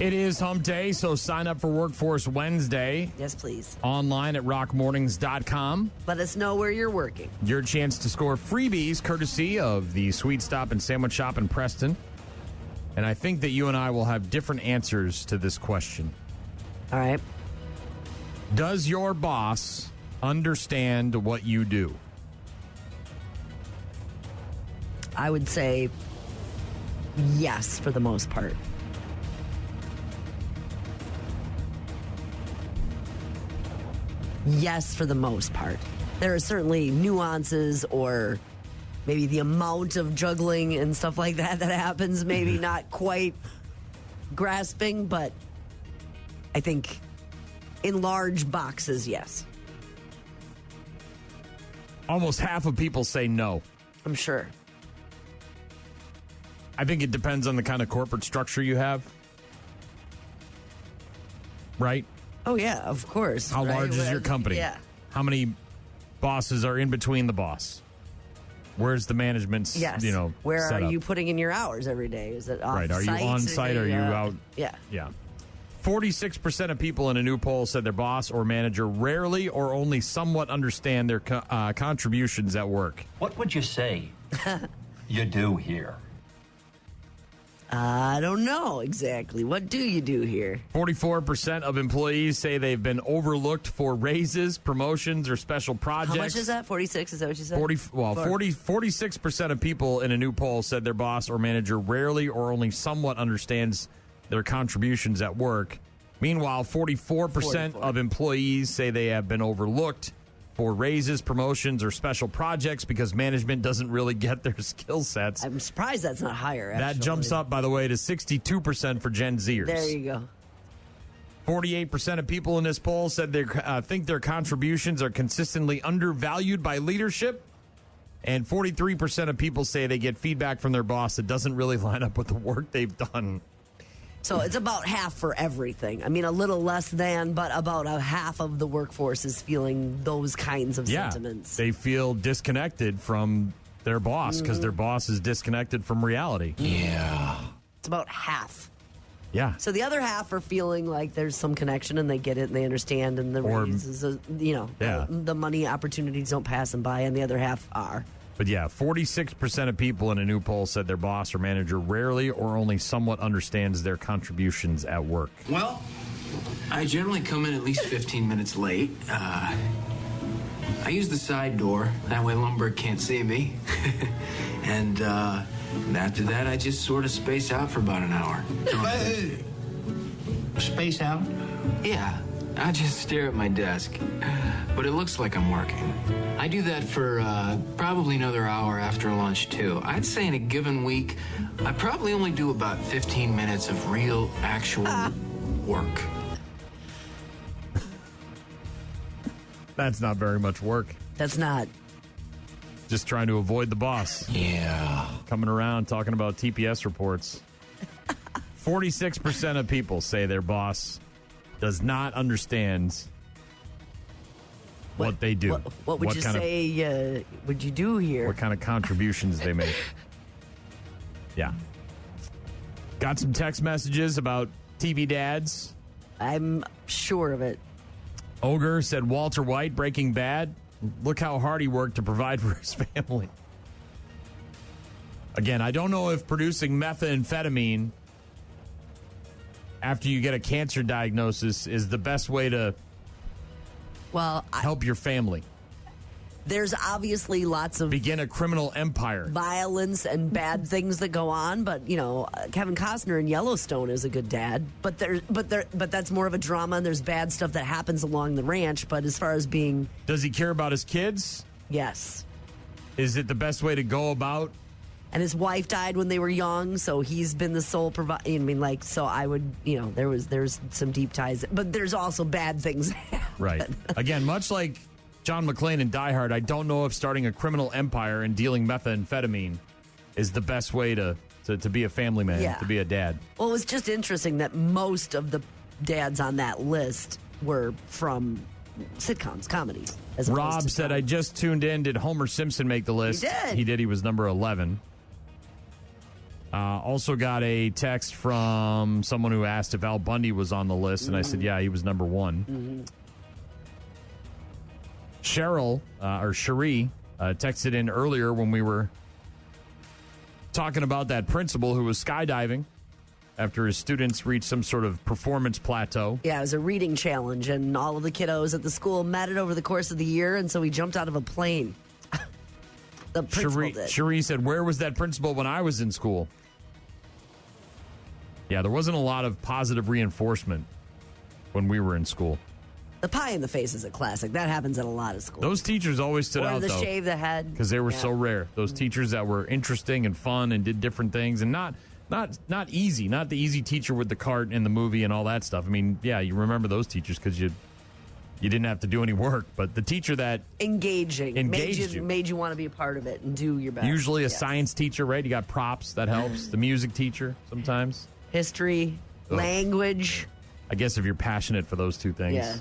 It is hump day, so sign up for Workforce Wednesday. Yes, please. Online at rockmornings.com. Let us know where you're working. Your chance to score freebies courtesy of the Sweet Stop and Sandwich Shoppe in Preston. And I think that you and I will have different answers to this question. All right. Does your boss understand what you do? I would say yes, for the most part. Yes, for the most part. There are certainly nuances or maybe the amount of juggling and stuff like that happens, maybe not quite grasping, but I think in large boxes, yes. Almost half of people say no. I'm sure. I think it depends on the kind of corporate structure you have. Right? Oh, yeah, of course. How large is your company? Yeah. How many bosses are in between the boss? Where's the management's, yes. Where are you putting in your hours every day? Is it off Right. Are you on site? Are you out? Yeah. Yeah. 46% of people in a new poll said their boss or manager rarely or only somewhat understand their contributions at work. What would you say you do here? I don't know exactly. What do you do here? 44% of employees say they've been overlooked for raises, promotions, or special projects. How much is that? 46? Is that what you said? 46% of people in a new poll said their boss or manager rarely or only somewhat understands their contributions at work. Meanwhile, 44% of employees say they have been overlooked for raises, promotions, or special projects because management doesn't really get their skill sets. I'm surprised that's not higher, actually. That jumps up, by the way, to 62% for Gen Zers. There you go. 48% of people in this poll said they think their contributions are consistently undervalued by leadership. And 43% of people say they get feedback from their boss that doesn't really line up with the work they've done. So it's about half for everything. I mean, a little less than, but about a half of the workforce is feeling those kinds of sentiments. They feel disconnected from their boss because their boss is disconnected from reality. Yeah. It's about half. Yeah. So the other half are feeling like there's some connection and they get it and they understand and the raises, the money opportunities don't pass them by, and the other half are. But yeah, 46% of people in a new poll said their boss or manager rarely or only somewhat understands their contributions at work. Well, I generally come in at least 15 minutes late. I use the side door. That way Lumberg can't see me. And after that, I just sort of space out for about an hour. Space out? Yeah, I just stare at my desk. But it looks like I'm working. I do that for probably another hour after lunch, too. I'd say in a given week, I probably only do about 15 minutes of real, actual work. That's not very much work. That's not. Just trying to avoid the boss. Yeah. Coming around talking about TPS reports. 46% of people say their boss does not understand what they do. What would you say would you do here? What kind of contributions they make. Yeah. Got some text messages about TV dads. I'm sure of it. Ogre said Walter White, Breaking Bad. Look how hard he worked to provide for his family. Again, I don't know if producing methamphetamine after you get a cancer diagnosis is the best way to help your family. There's obviously lots of begin a criminal empire, violence and bad things that go on, but Kevin Costner in Yellowstone is a good dad. But that's more of a drama, and there's bad stuff that happens along the ranch. But as far as being, does he care about his kids? Yes. Is it the best way to go about? And his wife died when they were young, so he's been the sole provider. I mean, so I would, there's some deep ties, but there's also bad things that happen. Right. Again, much like John McClane in Die Hard, I don't know if starting a criminal empire and dealing methamphetamine is the best way to be a family man, to be a dad. Well, it was just interesting that most of the dads on that list were from sitcoms, comedies. Rob said, I just tuned in. Did Homer Simpson make the list? He did. He did. He was number 11. Also got a text from someone who asked if Al Bundy was on the list, and I said, yeah, he was number 1. Mm-hmm. Cherie texted in earlier when we were talking about that principal who was skydiving after his students reached some sort of performance plateau. Yeah, it was a reading challenge, and all of the kiddos at the school met it over the course of the year, and so he jumped out of a plane. The principal did. Cherie said, where was that principal when I was in school? Yeah, there wasn't a lot of positive reinforcement when we were in school. The pie in the face is a classic. That happens at a lot of schools. Those teachers always stood out, though. Or the though, shave the head. Because they were so rare. Those teachers that were interesting and fun and did different things and not easy. Not the easy teacher with the cart in the movie and all that stuff. I mean, yeah, you remember those teachers because you didn't have to do any work. But the teacher that engaged you made you want to be a part of it and do your best. Usually a science teacher, right? You got props. That helps. The music teacher sometimes. History, language. I guess if you're passionate for those two things. Yeah.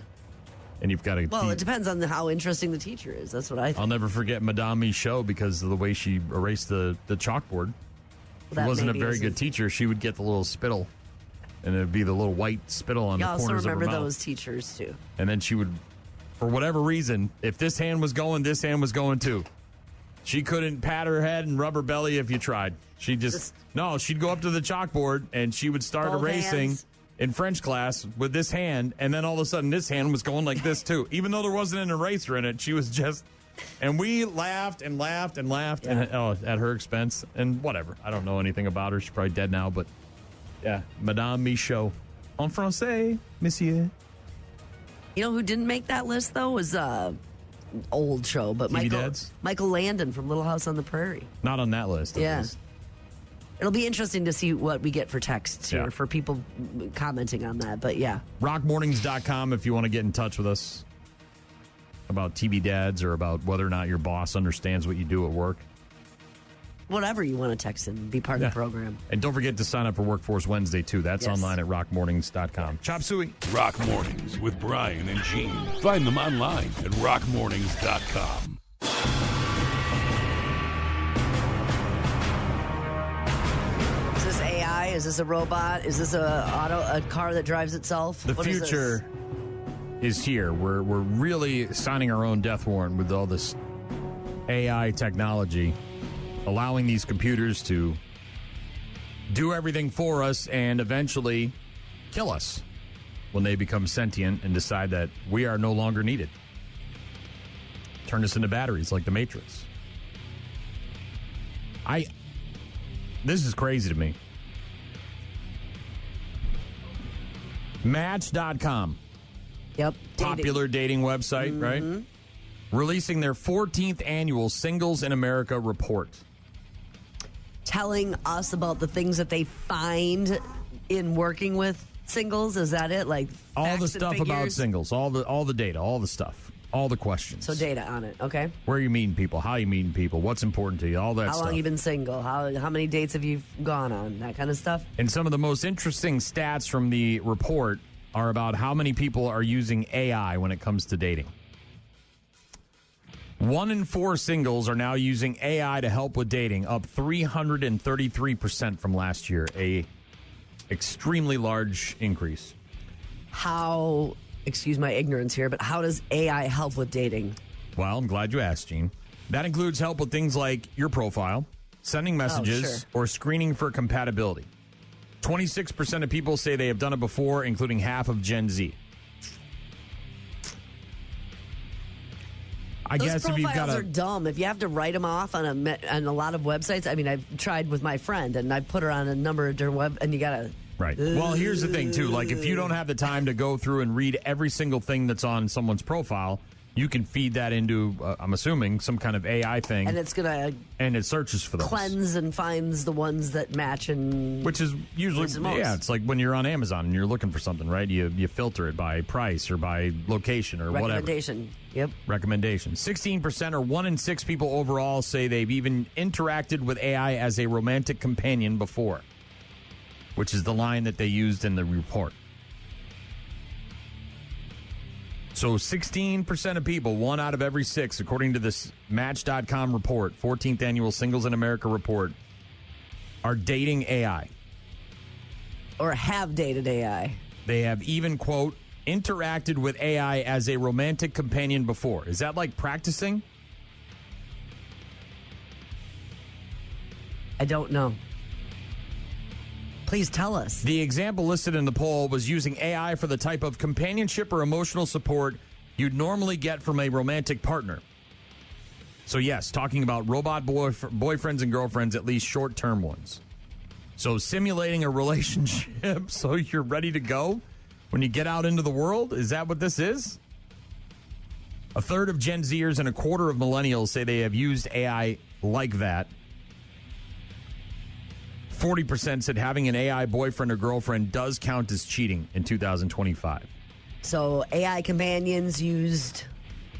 And you've got to... Well, it depends on how interesting the teacher is. That's what I think. I'll never forget Madame Michaud because of the way she erased the chalkboard. She wasn't a very good teacher. She would get the little spittle, and it would be the little white spittle on the corners of her mouth. You also remember those teachers, too. And then she would, for whatever reason, if this hand was going, this hand was going, too. She couldn't pat her head and rub her belly if you tried. She'd she'd go up to the chalkboard, and she would start erasing... hands. In French class with this hand, and then all of a sudden this hand was going like this too. Even though there wasn't an eraser in it, she was just... And we laughed and laughed and laughed at her expense. And whatever. I don't know anything about her. She's probably dead now, but yeah. Madame Michaud. En français, monsieur. You know who didn't make that list, though, was old show, but Michael Landon from Little House on the Prairie. Not on that list. Yeah. It'll be interesting to see what we get for texts here for people commenting on that. But yeah. Rockmornings.com if you want to get in touch with us about TV dads or about whether or not your boss understands what you do at work. Whatever you want to text and be part of the program. And don't forget to sign up for Workforce Wednesday, too. That's online at rockmornings.com. Chop suey. Rock Mornings with Brian and Gene. Find them online at rockmornings.com. Is this a robot? Is this a car that drives itself? The future is here. We're really signing our own death warrant with all this AI technology, allowing these computers to do everything for us and eventually kill us when they become sentient and decide that we are no longer needed. Turn us into batteries like the Matrix. This is crazy to me. Match.com. Yep. Popular dating website, right? Releasing their 14th annual Singles in America report. Telling us about the things that they find in working with singles. Is that it? Like all the stuff about singles, all the data, all the stuff. All the questions. So data on it, okay? Where are you meeting people? How are you meeting people? What's important to you? All that How stuff. long you been single? How many dates have you gone on? That kind of stuff. And some of the most interesting stats from the report are about how many people are using AI when it comes to dating. 1 in 4 singles are now using AI to help with dating, up 333% from last year. A extremely large increase. How, excuse my ignorance here, but how does AI help with dating? Well, I'm glad you asked, Gene. That includes help with things like your profile, sending messages, or screening for compatibility. 26% of people say they have done it before, including half of Gen Z. I Those guess if you've got profiles are dumb. If you have to write them off on a lot of websites, I mean, I've tried with my friend, and I put her on a number of different web, and you got to... Right. Well, here's the thing, too. Like, if you don't have the time to go through and read every single thing that's on someone's profile, you can feed that into, I'm assuming, some kind of AI thing. And it's going to... And it searches for those. Cleanse and finds the ones that match and... Which is usually... Yeah, it's like when you're on Amazon and you're looking for something, right? You filter it by price or by location or whatever. Recommendation. Yep. Recommendation. 16% or 1 in 6 people overall say they've even interacted with AI as a romantic companion before, which is the line that they used in the report. So 16% of people, 1 out of every 6, according to this Match.com report, 14th Annual Singles in America report, are dating AI. Or have dated AI. They have even, quote, interacted with AI as a romantic companion before. Is that like practicing? I don't know. Please tell us. The example listed in the poll was using AI for the type of companionship or emotional support you'd normally get from a romantic partner. So, yes, talking about robot boyfriends and girlfriends, at least short-term ones. So, simulating a relationship so you're ready to go when you get out into the world? Is that what this is? A third of Gen Zers and a quarter of millennials say they have used AI like that. 40% said having an AI boyfriend or girlfriend does count as cheating in 2025. So AI companions used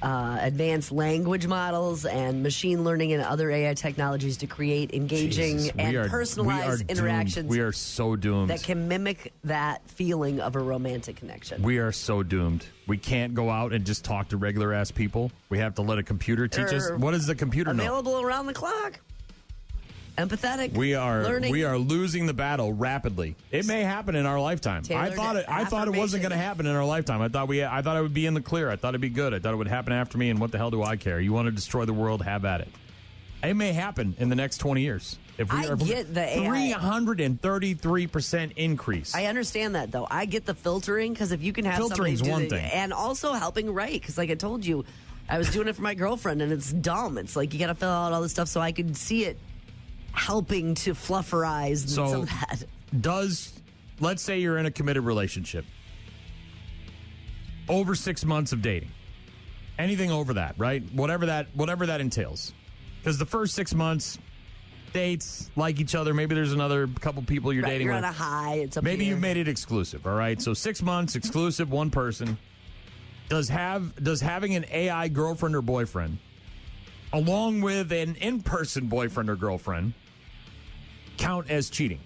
advanced language models and machine learning and other AI technologies to create engaging and personalized interactions. We are so doomed. That can mimic that feeling of a romantic connection. We are so doomed. We can't go out and just talk to regular-ass people. We have to let a computer teach us. What does the computer know? Available around the clock. Empathetic. We are learning. We are losing the battle rapidly. It may happen in our lifetime. I thought it wasn't going to happen in our lifetime. I thought I would be in the clear. I thought it'd be good. I thought it would happen after me. And what the hell do I care? You want to destroy the world? Have at it. It may happen in the next 20 years. If we get the AI. 333% increase. I understand that though. I get the filtering because if you can have filtering's one thing, and also helping write because like I told you, I was doing it for my girlfriend and it's dumb. It's like you got to fill out all this stuff so I could see it. Helping to fluff her eyes and some of that. Let's say you're in a committed relationship. Over 6 months of dating. Anything over that, right? Whatever that entails. Because the first 6 months, dates, like each other. Maybe there's another couple people you're dating you're with. on a high. It's up Maybe here. you've made it exclusive, all right? So 6 months, exclusive, one person. Does having an AI girlfriend or boyfriend, along with an in-person boyfriend or girlfriend, count as cheating?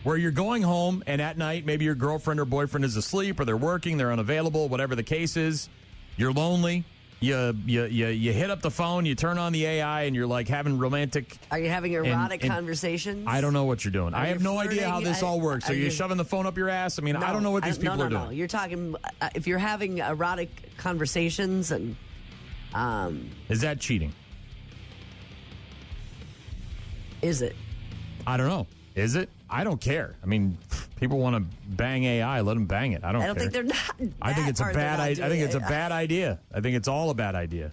Where you're going home and at night, maybe your girlfriend or boyfriend is asleep or they're working, they're unavailable, whatever the case is, you're lonely, you hit up the phone, you turn on the AI and you're like having romantic... Are you having erotic conversations? I don't know what you're doing. I have no idea how this all works. Are you shoving the phone up your ass? I mean, I don't know what these people are doing. No. You're talking, if you're having erotic conversations and... is that cheating? Is it? I don't know. Is it? I don't care. I mean, people want to bang AI. Let them bang it. I don't care. think they're not. I think it's a bad idea. I think it's a bad idea. I think it's all a bad idea.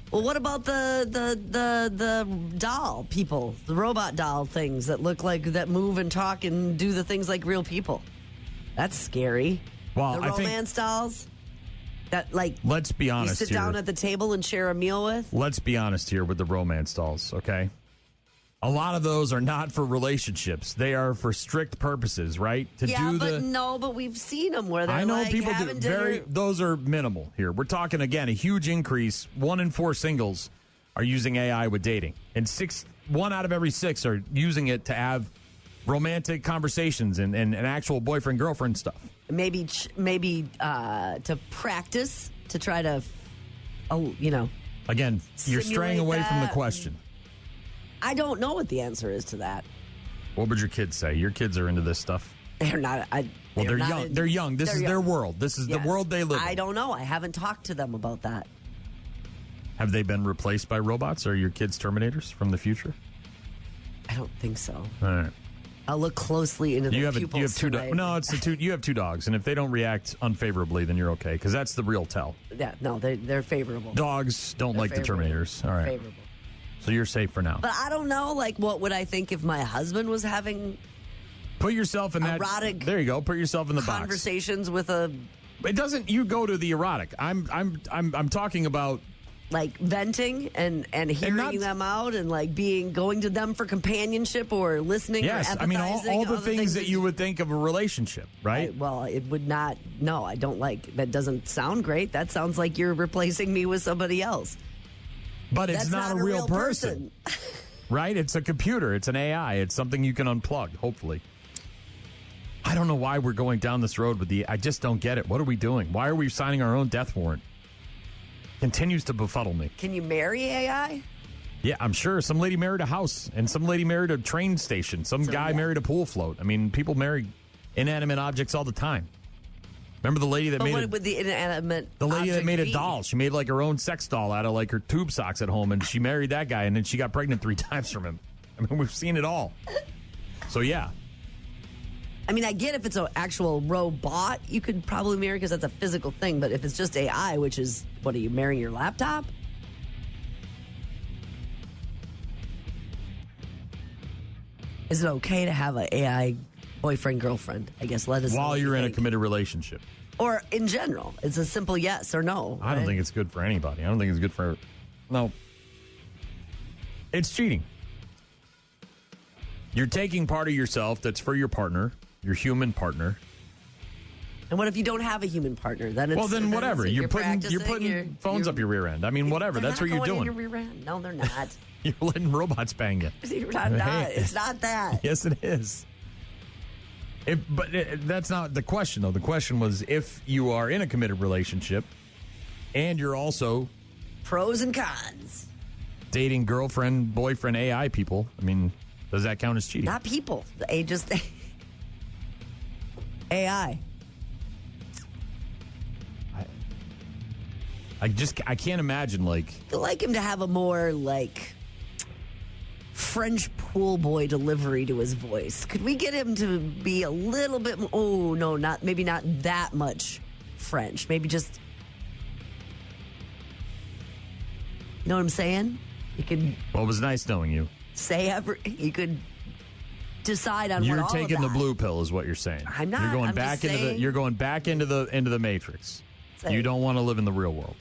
Well, what about the doll people, the robot doll things that look like that move and talk and do the things like real people? That's scary. Well, the romance dolls that like. Let's be honest. You sit down at the table and share a meal with. Let's be honest here with the romance dolls, okay? A lot of those are not for relationships. They are for strict purposes, right? But we've seen them where they're I know like people do having dinner. those are minimal here. We're talking, again, a huge increase. 1 in 4 singles are using AI with dating. And 1 out of every 6 are using it to have romantic conversations and actual boyfriend-girlfriend stuff. Maybe to practice, to try to, Again, you're straying away from the that. question. I don't know what the answer is to that. What would your kids say? Your kids are into this stuff? They're not. They're young. They're young. This is their world. This is the world they live in. I don't know. I haven't talked to them about that. Have they been replaced by robots? Are your kids Terminators from the future? I don't think so. All right. I'll look closely into the pupils you have two tonight. No, it's the two. You have 2 dogs, and if they don't react unfavorably, then you're okay, because that's the real tell. Yeah, no, they're favorable. Dogs don't like the Terminators. All right. Favorable. So you're safe for now. But I don't know, what would I think if my husband was having Put yourself in that erotic There you go. Put yourself in the box. conversations with a It doesn't. You go to the erotic. I'm talking about venting and hearing them out and going to them for companionship or listening. Yes, or empathizing, I mean all the things that you would think of a relationship, right? It would not. No, I don't like. That doesn't sound great. That sounds like you're replacing me with somebody else. But it's That's not a real person. Right? It's a computer. It's an AI. It's something you can unplug, hopefully. I don't know why we're going down this road I just don't get it. What are we doing? Why are we signing our own death warrant? Continues to befuddle me. Can you marry AI? Yeah, I'm sure. Some lady married a house, and some lady married a train station. Some guy married a pool float. I mean, people marry inanimate objects all the time. Remember the lady that what would the inanimate the lady that made a be? doll? She made her own sex doll out of her tube socks at home, and she married that guy, and then she got pregnant 3 times from him. I mean, we've seen it all. So yeah. I mean, I get if it's an actual robot, you could probably marry because that's a physical thing. But if it's just AI, which is, what are you marrying your laptop? Is it okay to have an AI boyfriend, girlfriend? I guess let us know while you're in a committed relationship. Or in general, it's a simple yes or no. I don't think it's good for anybody. I don't think it's good for... No. It's cheating. You're taking part of yourself that's for your partner, your human partner. And what if you don't have a human partner? Then whatever. You're putting phones up your rear end. I mean, whatever. That's what you're doing. In your rear end. No, they're not. You're letting robots bang you. It's not that. Yes, it is. That's not the question, though. The question was if you are in a committed relationship and you're also... Pros and cons. Dating girlfriend, boyfriend, AI people. I mean, does that count as cheating? Not people. Just AI. I can't imagine, I'd like him to have a more, French pool boy delivery to his voice. Could we get him to be a little bit more... Oh, no, maybe not that much French. Maybe just... You know what I'm saying? You could... Well, it was nice knowing you. You could decide on you're what all taking of that. the blue pill is what you're saying. I'm not. You're going I'm back just into saying, you're going back into the matrix. You don't want to live in the real world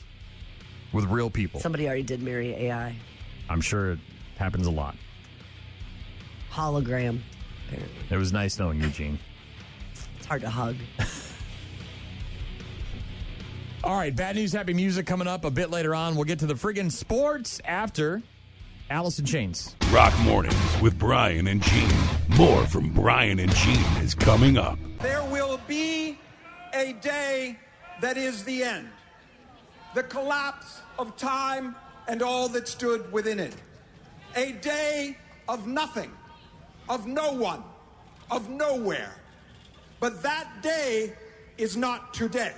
with real people. Somebody already did marry AI. I'm sure it happens a lot. Hologram, apparently. It was nice knowing you, Gene. It's hard to hug. All right, bad news, happy music coming up a bit later on. We'll get to the friggin' sports after Alice in Chains. Rock Mornings with Brian and Gene. More from Brian and Gene is coming up. There will be a day that is the end. The collapse of time and all that stood within it. A day of nothing, of no one, of nowhere. But that day is not today.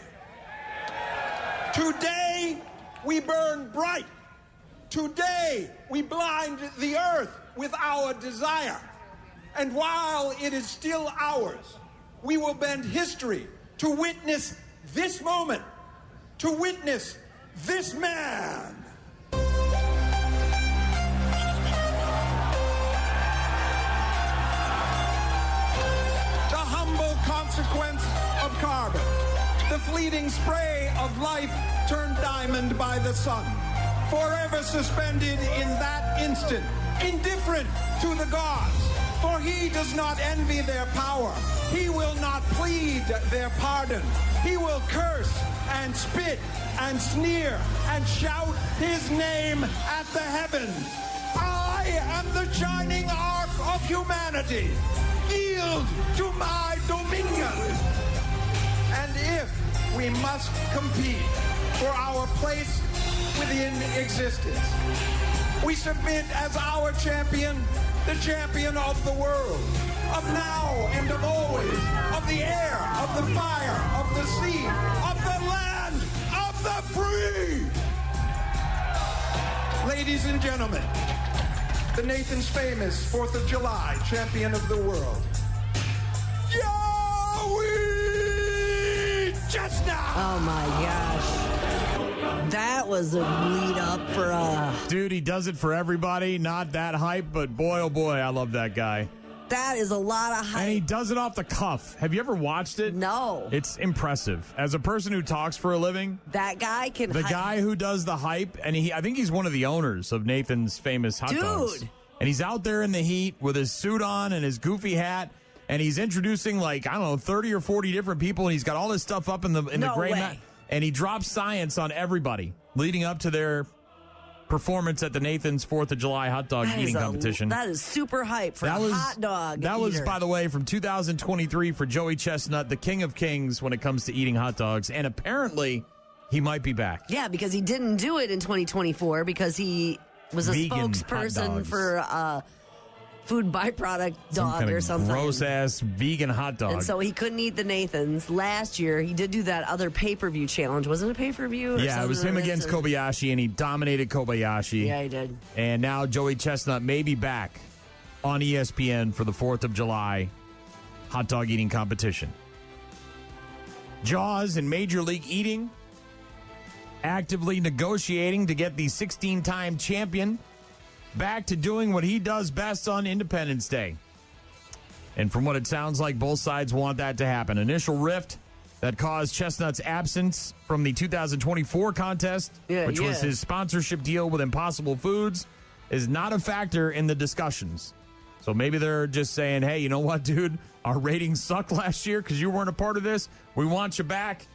Today, we burn bright. Today, we blind the earth with our desire. And while it is still ours, we will bend history to witness this moment, to witness this man. The humble consequence of carbon. The fleeting spray of life turned diamond by the sun. Forever suspended in that instant indifferent to the gods, for he does not envy their power. He will not plead their pardon. He will curse and spit and sneer and shout his name at the heavens. I am the shining arc of humanity. Yield to my dominion. And if we must compete for our place within existence, we submit as our champion, the champion of the world, of now and of always, of the air, of the fire, of the sea, of the land, of the free. Ladies and gentlemen, the Nathan's Famous 4th of July champion of the world, Joey Chestnut! Oh my gosh. That was a lead up for a... Dude, he does it for everybody. Not that hype, but boy, oh boy, I love that guy. That is a lot of hype. And he does it off the cuff. Have you ever watched it? No. It's impressive. As a person who talks for a living, that guy can the guy who does the hype, and I think he's one of the owners of Nathan's Famous Hot Dogs. Dude. And he's out there in the heat with his suit on and his goofy hat, and he's introducing 30 or 40 different people, and he's got all this stuff up in the gray mat, and he drops science on everybody leading up to their performance at the Nathan's 4th of July hot dog eating competition. That is super hype for a hot dog That was, eater. by the way, from 2023 for Joey Chestnut, the king of kings when it comes to eating hot dogs. And apparently, he might be back. Yeah, because he didn't do it in 2024 because he was a Vegan spokesperson for food byproduct dog or something. Gross-ass vegan hot dog. And so he couldn't eat the Nathan's. Last year, he did do that other pay-per-view challenge. Wasn't it a pay-per-view? Yeah, it was him against Kobayashi, and he dominated Kobayashi. Yeah, he did. And now Joey Chestnut may be back on ESPN for the 4th of July hot dog eating competition. Jaws in Major League Eating actively negotiating to get the 16-time champion back to doing what he does best on Independence Day. And from what it sounds like, both sides want that to happen. Initial rift that caused Chestnut's absence from the 2024 contest, which was his sponsorship deal with Impossible Foods, is not a factor in the discussions. So maybe they're just saying, hey, you know what, dude? Our ratings sucked last year because you weren't a part of this. We want you back.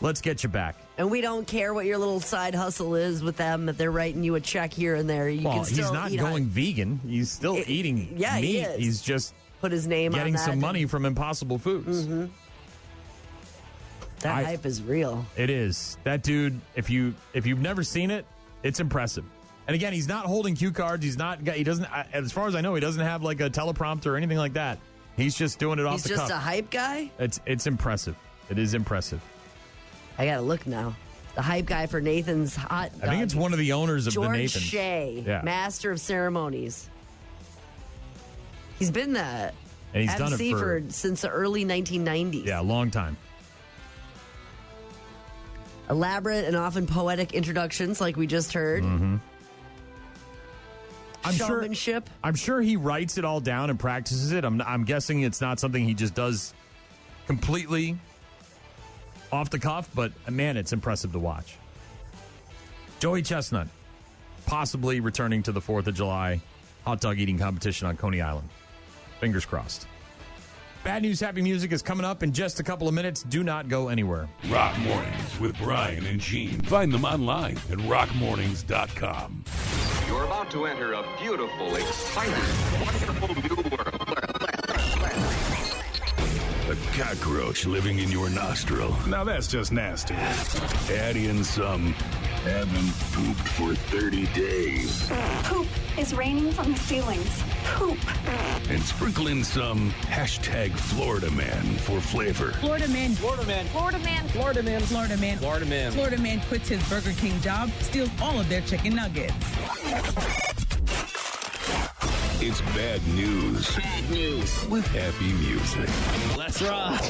Let's get you back. And we don't care what your little side hustle is with them, if they're writing you a check here and there. You can still he's not going vegan. He's still eating meat. He is. He's just put his name getting on that some money from Impossible Foods. Mm-hmm. That hype is real. It is. That dude, if you've never seen it, it's impressive. And again, he's not holding cue cards. He doesn't, as far as I know, he doesn't have like a teleprompter or anything like that. He's just doing it off the cuff. He's just a hype guy? It's impressive. It is impressive. I got to look now. The hype guy for Nathan's hot dog. I think it's one of the owners of the Nathan's. George Shea, master of ceremonies. He's been the and he's done it since the early 1990s. Yeah, a long time. Elaborate and often poetic introductions like we just heard. Mm-hmm. Showmanship. I'm sure he writes it all down and practices it. I'm guessing it's not something he just does completely off the cuff, but man, it's impressive to watch. Joey Chestnut possibly returning to the 4th of July hot dog eating competition on Coney Island. Fingers crossed. Bad News, Happy Music is coming up in just a couple of minutes. Do not go anywhere. Rock Mornings with Brian and Gene. Find them online at rockmornings.com. You're about to enter a beautiful, exciting, wonderful new world. A cockroach living in your nostril. Now that's just nasty. Add in some haven't pooped for 30 days. Poop is raining from the ceilings. Poop. And sprinkle in some hashtag Florida Man for flavor. Florida Man. Florida Man. Florida Man. Florida Man. Florida Man. Florida Man. Florida Man quits his Burger King job, steals all of their chicken nuggets. It's bad news. Bad news. With happy music. Let's rock.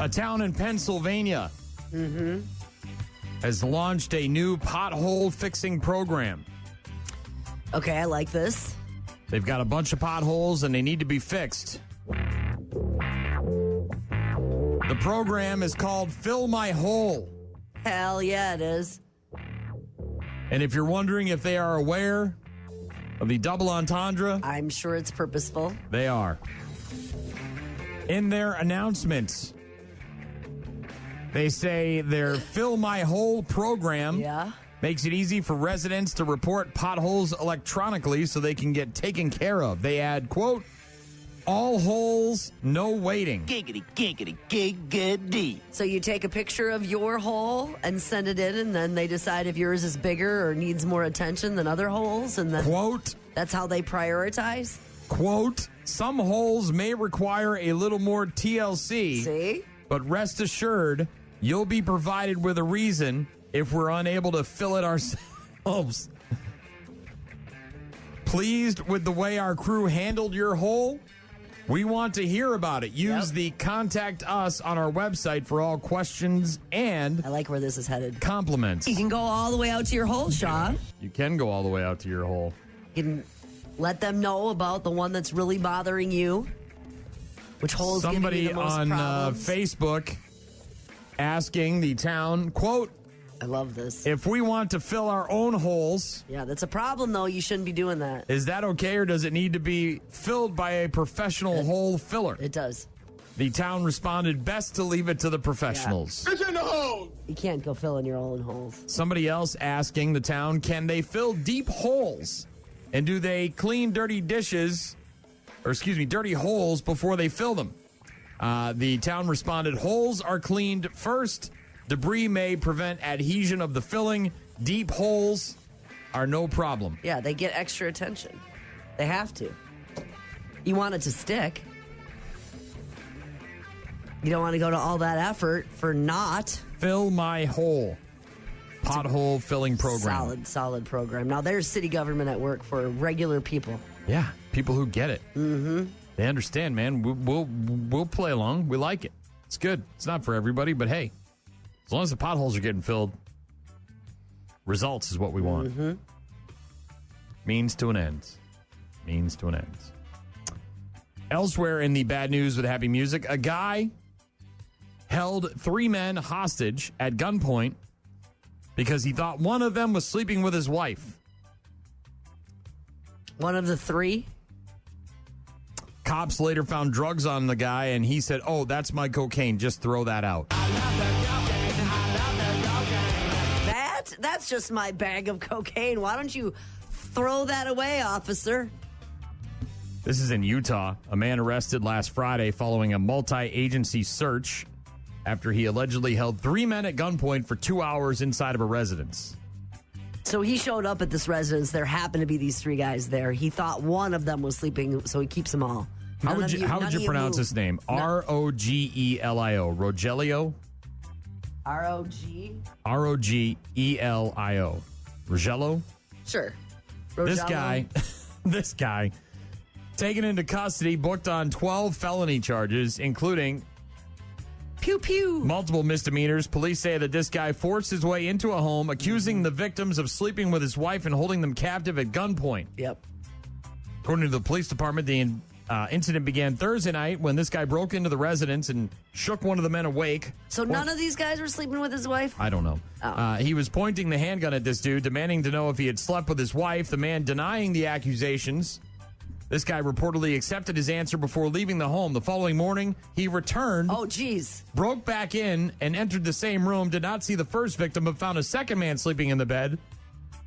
A town in Pennsylvania has launched a new pothole fixing program. Okay, I like this. They've got a bunch of potholes and they need to be fixed. The program is called Fill My Hole. Hell yeah, it is. And if you're wondering if they are aware of the double entendre, I'm sure it's purposeful. They are. In their announcements, they say their Fill My Hole program makes it easy for residents to report potholes electronically so they can get taken care of. They add, quote, all holes, no waiting. Giggity, giggity, giggity. So you take a picture of your hole and send it in, and then they decide if yours is bigger or needs more attention than other holes, and then quote, that's how they prioritize. Quote, some holes may require a little more TLC. See? But rest assured, you'll be provided with a reason if we're unable to fill it ourselves. Pleased with the way our crew handled your hole? We want to hear about it. Use the Contact Us on our website for all questions and... I like where this is headed. ...compliments. You can go all the way out to your hole, Shaw. You can go all the way out to your hole. You can let them know about the one that's really bothering you. Which hole's giving you the most Somebody on problems. Facebook asking the town, quote, I love this. if we want to fill our own holes... Yeah, that's a problem, though. You shouldn't be doing that. Is that okay, or does it need to be filled by a professional hole filler? It does. The town responded, best to leave it to the professionals. It's in the hole! You can't go fill in your own holes. Somebody else asking the town, can they fill deep holes? And do they clean dirty holes before they fill them? The town responded, holes are cleaned first. Debris may prevent adhesion of the filling. Deep holes are no problem. Yeah, they get extra attention. They have to. You want it to stick. You don't want to go to all that effort for not. Fill My Hole. Pothole filling program. Solid program. Now, there's city government at work for regular people. Yeah, people who get it. Mm-hmm. They understand, man. We'll play along. We like it. It's good. It's not for everybody, but hey, as long as the potholes are getting filled, results is what we want. Mm-hmm. Means to an end. Means to an end. Elsewhere in the bad news with happy music, a guy held 3 men hostage at gunpoint because he thought one of them was sleeping with his wife. One of the 3? Cops later found drugs on the guy, and he said, oh, that's my cocaine. Just throw that out. That's just my bag of cocaine. Why don't you throw that away, officer? This is in Utah. A man arrested last Friday following a multi-agency search after he allegedly held 3 men at gunpoint for 2 hours inside of a residence. So he showed up at this residence. There happened to be these 3 guys there. He thought one of them was sleeping, so he keeps them all. How would you pronounce his name? R-O-G-E-L-I-O. Rogelio? R-O-G? R-O-G-E-L-I-O. Rogelio? Sure. This guy, taken into custody, booked on 12 felony charges, including pew pew multiple misdemeanors. Police say that this guy forced his way into a home, accusing the victims of sleeping with his wife and holding them captive at gunpoint. Yep. According to the police department, the incident began Thursday night when this guy broke into the residence and shook one of the men awake. So none of these guys were sleeping with his wife? I don't know. Oh. He was pointing the handgun at this dude, demanding to know if he had slept with his wife. The man denying the accusations. This guy reportedly accepted his answer before leaving the home. The following morning, he returned. Oh, geez. Broke back in and entered the same room. Did not see the first victim, but found a second man sleeping in the bed.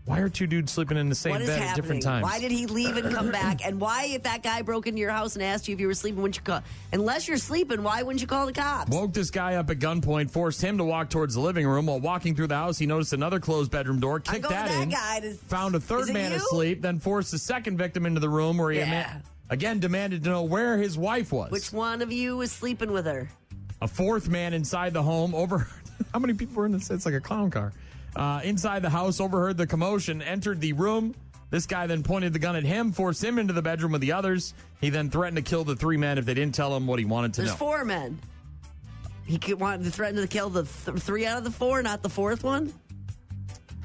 Why are 2 dudes sleeping in the same bed at different times? Why did he leave and come back? And why, if that guy broke into your house and asked you if you were sleeping, wouldn't you call? Unless you're sleeping, why wouldn't you call the cops? Woke this guy up at gunpoint, forced him to walk towards the living room. While walking through the house, he noticed another closed bedroom door, kicked that in, found a third man asleep, then forced the second victim into the room where he again demanded to know where his wife was. Which one of you was sleeping with her? A fourth man inside the home overheard. How many people were in this? It's like a clown car. Inside the house, overheard the commotion, entered the room. This guy then pointed the gun at him, forced him into the bedroom with the others. He then threatened to kill the 3 men if they didn't tell him what he wanted to know. There's 4 men. He wanted to threaten to kill the 3 out of the 4, not the 4th one?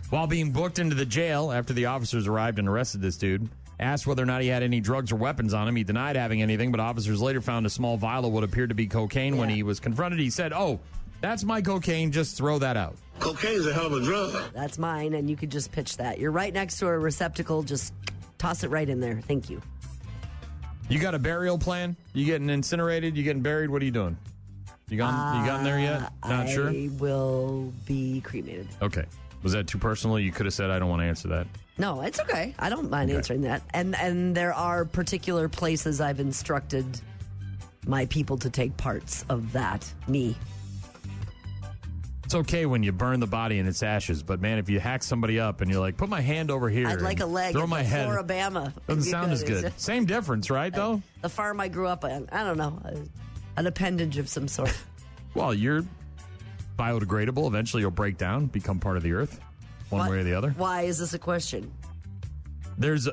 While being booked into the jail after the officers arrived and arrested this dude, asked whether or not he had any drugs or weapons on him. He denied having anything, but officers later found a small vial of what appeared to be cocaine. When he was confronted, he said, oh, That's my cocaine. Just throw that out. Cocaine's a hell of a drug. That's mine, and you could just pitch that. You're right next to a receptacle. Just toss it right in there. Thank you. You got a burial plan? You getting incinerated? You getting buried? What are you doing? You gotten there yet? Not sure? I will be cremated. Okay. Was that too personal? You could have said, I don't want to answer that. No, it's okay. I don't mind answering that. And there are particular places I've instructed my people to take parts of that. Me. It's okay when you burn the body in its ashes, but man, if you hack somebody up and you're like, put my hand over here. I'd like a leg. Throw my head. Floribama. Doesn't sound as good. Same difference, right, though? The farm I grew up on. I don't know. An appendage of some sort. Well, you're biodegradable. Eventually you'll break down, become part of the earth, one way or the other. Why is this a question?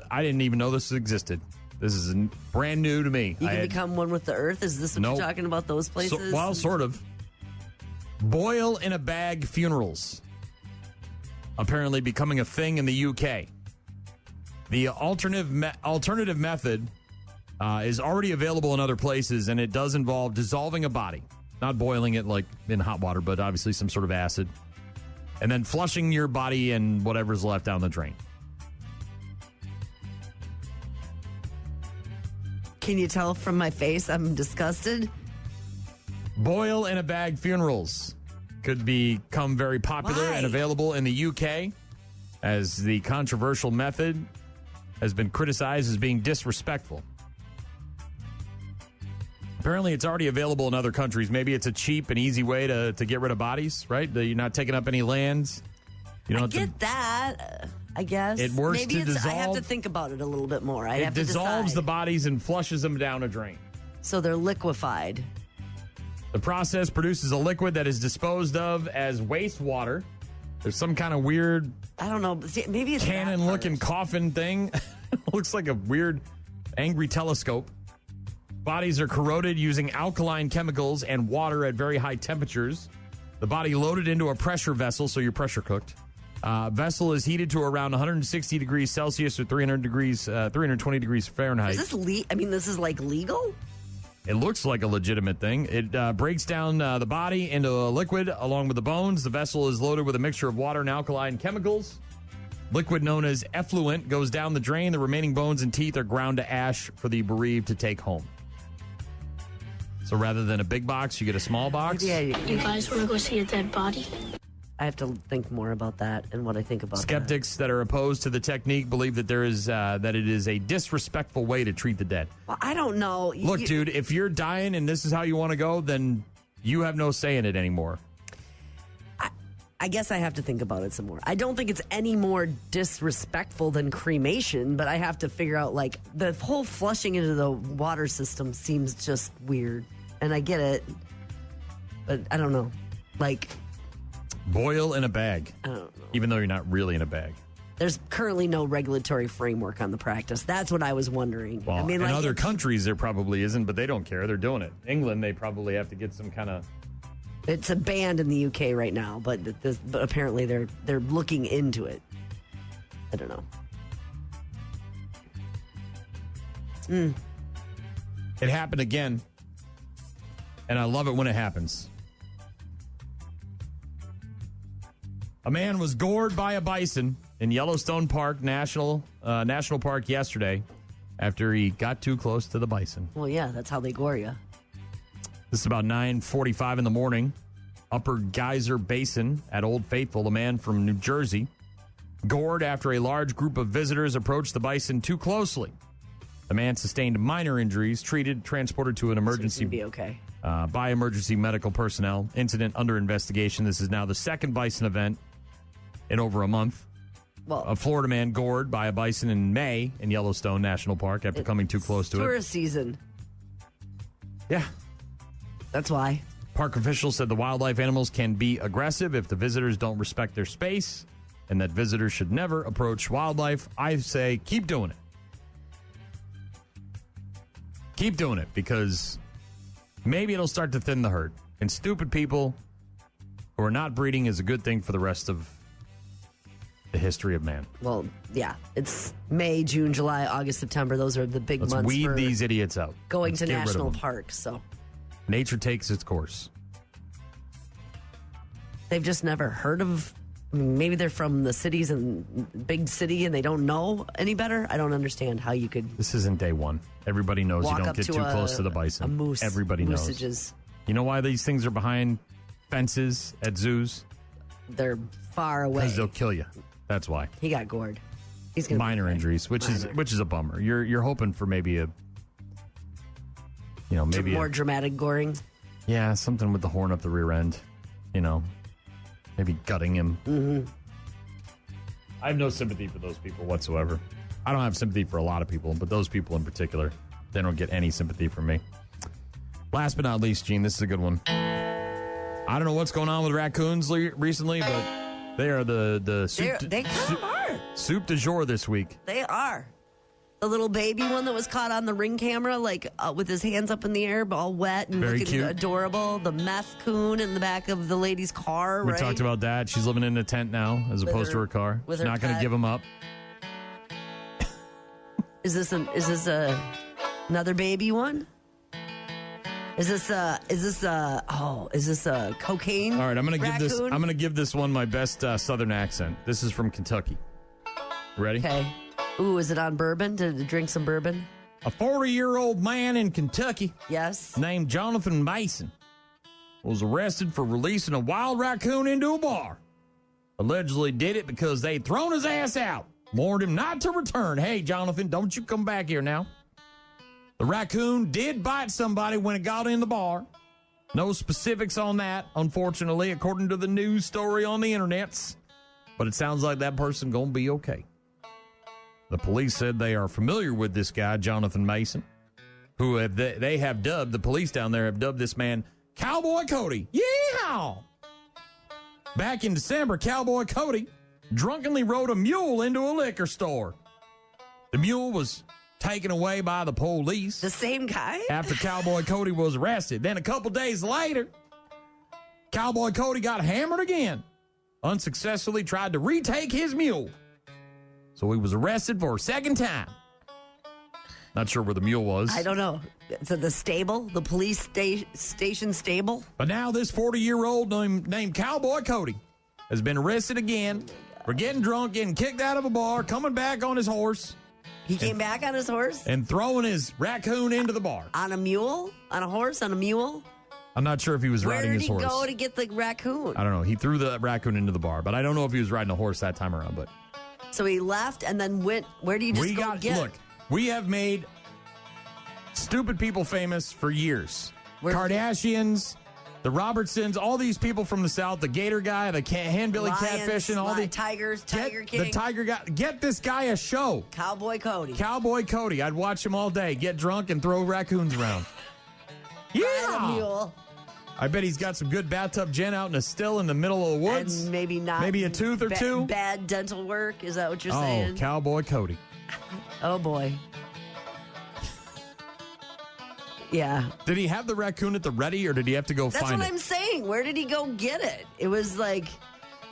I didn't even know this existed. This is brand new to me. You can become one with the earth? Is this what you're talking about, those places? Well, sort of. Boil in a bag funerals. Apparently becoming a thing in the UK. The alternative method is already available in other places, and it does involve dissolving a body. Not boiling it like in hot water, but obviously some sort of acid. And then flushing your body and whatever's left down the drain. Can you tell from my face I'm disgusted? Boil in a bag funerals could become very popular and available in the UK, as the controversial method has been criticized as being disrespectful. Apparently, it's already available in other countries. Maybe it's a cheap and easy way to get rid of bodies, right? You're not taking up any lands. You don't that. I guess. It works Maybe to dissolve. I have to think about it a little bit more. It dissolves the bodies and flushes them down a drain. So they're liquefied. The process produces a liquid that is disposed of as wastewater. There's some kind of weird, I don't know, maybe it's cannon-looking coffin thing. Looks like a weird, angry telescope. Bodies are corroded using alkaline chemicals and water at very high temperatures. The body loaded into a pressure vessel, so you're pressure cooked. Vessel is heated to around 160 degrees Celsius or 320 degrees Fahrenheit. Is this this is like legal? It looks like a legitimate thing. It breaks down the body into a liquid along with the bones. The vessel is loaded with a mixture of water and alkaline chemicals. Liquid known as effluent goes down the drain. The remaining bones and teeth are ground to ash for the bereaved to take home. So rather than a big box, you get a small box. Yeah. You guys want to go see a dead body? I have to think more about that and what I think about Skeptics that are opposed to the technique believe that that it is a disrespectful way to treat the dead. Well, I don't know. Look, dude, if you're dying and this is how you want to go, then you have no say in it anymore. I guess I have to think about it some more. I don't think it's any more disrespectful than cremation, but I have to figure out, the whole flushing into the water system seems just weird. And I get it, but I don't know. Boil in a bag. I don't know. Even though you're not really in a bag. There's currently no regulatory framework on the practice. That's what I was wondering. Well, in other countries, there probably isn't, but they don't care. They're doing it. England, they probably have to get some kind of... It's a banned in the UK right now, but apparently they're looking into it. I don't know. It happened again, and I love it when it happens. A man was gored by a bison in Yellowstone Park National Park yesterday after he got too close to the bison. Well, yeah, that's how they gore you. This is about 9:45 in the morning. Upper Geyser Basin at Old Faithful, a man from New Jersey, gored after a large group of visitors approached the bison too closely. The man sustained minor injuries, transported to an emergency. Be okay. By emergency medical personnel. Incident under investigation. This is now the second bison event in over a month. Well, a Florida man gored by a bison in May in Yellowstone National Park after coming too close to it. Tourist season. Yeah. That's why. Park officials said the wildlife animals can be aggressive if the visitors don't respect their space, and that visitors should never approach wildlife. I say keep doing it. Keep doing it, because maybe it'll start to thin the herd. And stupid people who are not breeding is a good thing for the rest of the history of man. Well, yeah. It's May, June, July, August, September. Those are the big months. Let's weed these idiots out. Going to national parks. So nature takes its course. They've just never heard of. Maybe they're from the cities and big city and they don't know any better. I don't understand how you could. This isn't day one. Everybody knows you don't get too close to the bison. A moose. Everybody knows. Moosages. You know why these things are behind fences at zoos? They're far away. Because they'll kill you. That's why. He got gored. He's gonna minor injuries, which is a bummer. You're hoping for maybe maybe more dramatic goring. Yeah, something with the horn up the rear end. Maybe gutting him. Mm-hmm. I have no sympathy for those people whatsoever. I don't have sympathy for a lot of people, but those people in particular, they don't get any sympathy from me. Last but not least, Gene, this is a good one. I don't know what's going on with raccoons recently, but they are the soup du jour this week. They are. The little baby one that was caught on the Ring camera, with his hands up in the air, but all wet and very looking cute. Adorable. The meth coon in the back of the lady's car, We right? talked about that. She's living in a tent now as opposed to her car. with She's her not going to pet. give him up. Is this another baby one? Is this a cocaine? All right, I'm going raccoon? to give this one my best southern accent. This is from Kentucky. Ready? Okay. Ooh, is it on bourbon? Did it drink some bourbon? A 40-year-old man in Kentucky, yes, named Jonathan Mason, was arrested for releasing a wild raccoon into a bar. Allegedly did it because they'd thrown his ass out. Warned him not to return. Hey, Jonathan, don't you come back here now. The raccoon did bite somebody when it got in the bar. No specifics on that, unfortunately, according to the news story on the internets. But it sounds like that person gonna be okay. The police said they are familiar with this guy, Jonathan Mason, who they have dubbed, the police down there have dubbed this man Cowboy Cody. Yeehaw! Back in December, Cowboy Cody drunkenly rode a mule into a liquor store. The mule was taken away by the police. The same guy? After Cowboy Cody was arrested. Then a couple days later, Cowboy Cody got hammered again. Unsuccessfully tried to retake his mule. So he was arrested for a second time. Not sure where the mule was. I don't know. So the stable? The police station stable? But now this 40-year-old named Cowboy Cody has been arrested again for getting drunk, getting kicked out of a bar, coming back on his horse. He came back on his horse? And throwing his raccoon into the bar. On a mule? On a horse? On a mule? I'm not sure if he was riding his horse. Where did he go to get the raccoon? I don't know. He threw the raccoon into the bar, but I don't know if he was riding a horse that time around. But so he left and then went. Where do you just get? Look, we have made stupid people famous for years. Kardashians, the Robertsons, all these people from the South, the Gator guy, the Handbilly Catfish, and all the Tigers, Tiger King. The Tiger guy. Get this guy a show. Cowboy Cody. Cowboy Cody. I'd watch him all day. Get drunk and throw raccoons around. Ride a mule. I bet he's got some good bathtub gin out in a still in the middle of the woods. And maybe not. Maybe a tooth or two. Bad dental work. Is that what you're saying? Oh, Cowboy Cody. Oh, boy. Yeah. Did he have the raccoon at the ready, or did he have to go find it? That's what I'm saying. Where did he go get it? It was like,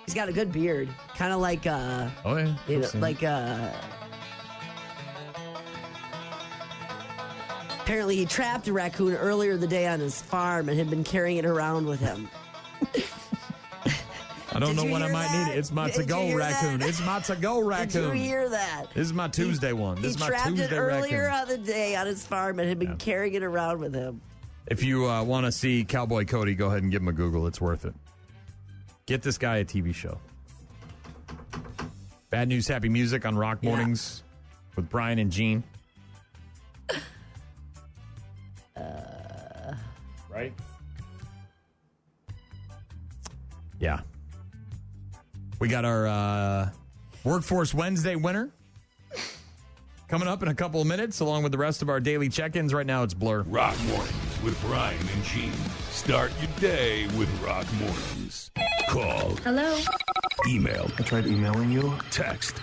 he's got a good beard. Kind of like, oh, yeah. You know, like, apparently he trapped a raccoon earlier the day on his farm and had been carrying it around with him. I don't know when I might need it. It's my to-go raccoon. It's my to-go raccoon. Did you hear that? This is my Tuesday one. This is my Tuesday raccoon. He trapped it earlier on the day on his farm and had been carrying it around with him. If you want to see Cowboy Cody, go ahead and give him a Google. It's worth it. Get this guy a TV show. Bad News, Happy Music on Rock Mornings with Brian and Gene. Right? Yeah. We got our Workforce Wednesday winner coming up in a couple of minutes, along with the rest of our daily check-ins. Right now, it's Blur. Rock Mornings with Brian and Gene. Start your day with Rock Mornings. Call. Hello. Email. I tried emailing you. Text.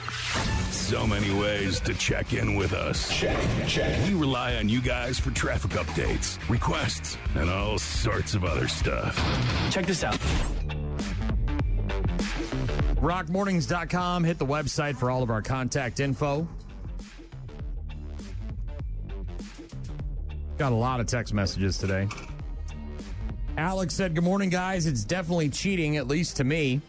So many ways to check in with us. Check. We rely on you guys for traffic updates, requests, and all sorts of other stuff. Check this out. rockmornings.com. Hit the website for all of our contact info. Got a lot of text messages today. Alex said, good morning, guys. It's definitely cheating, at least to me.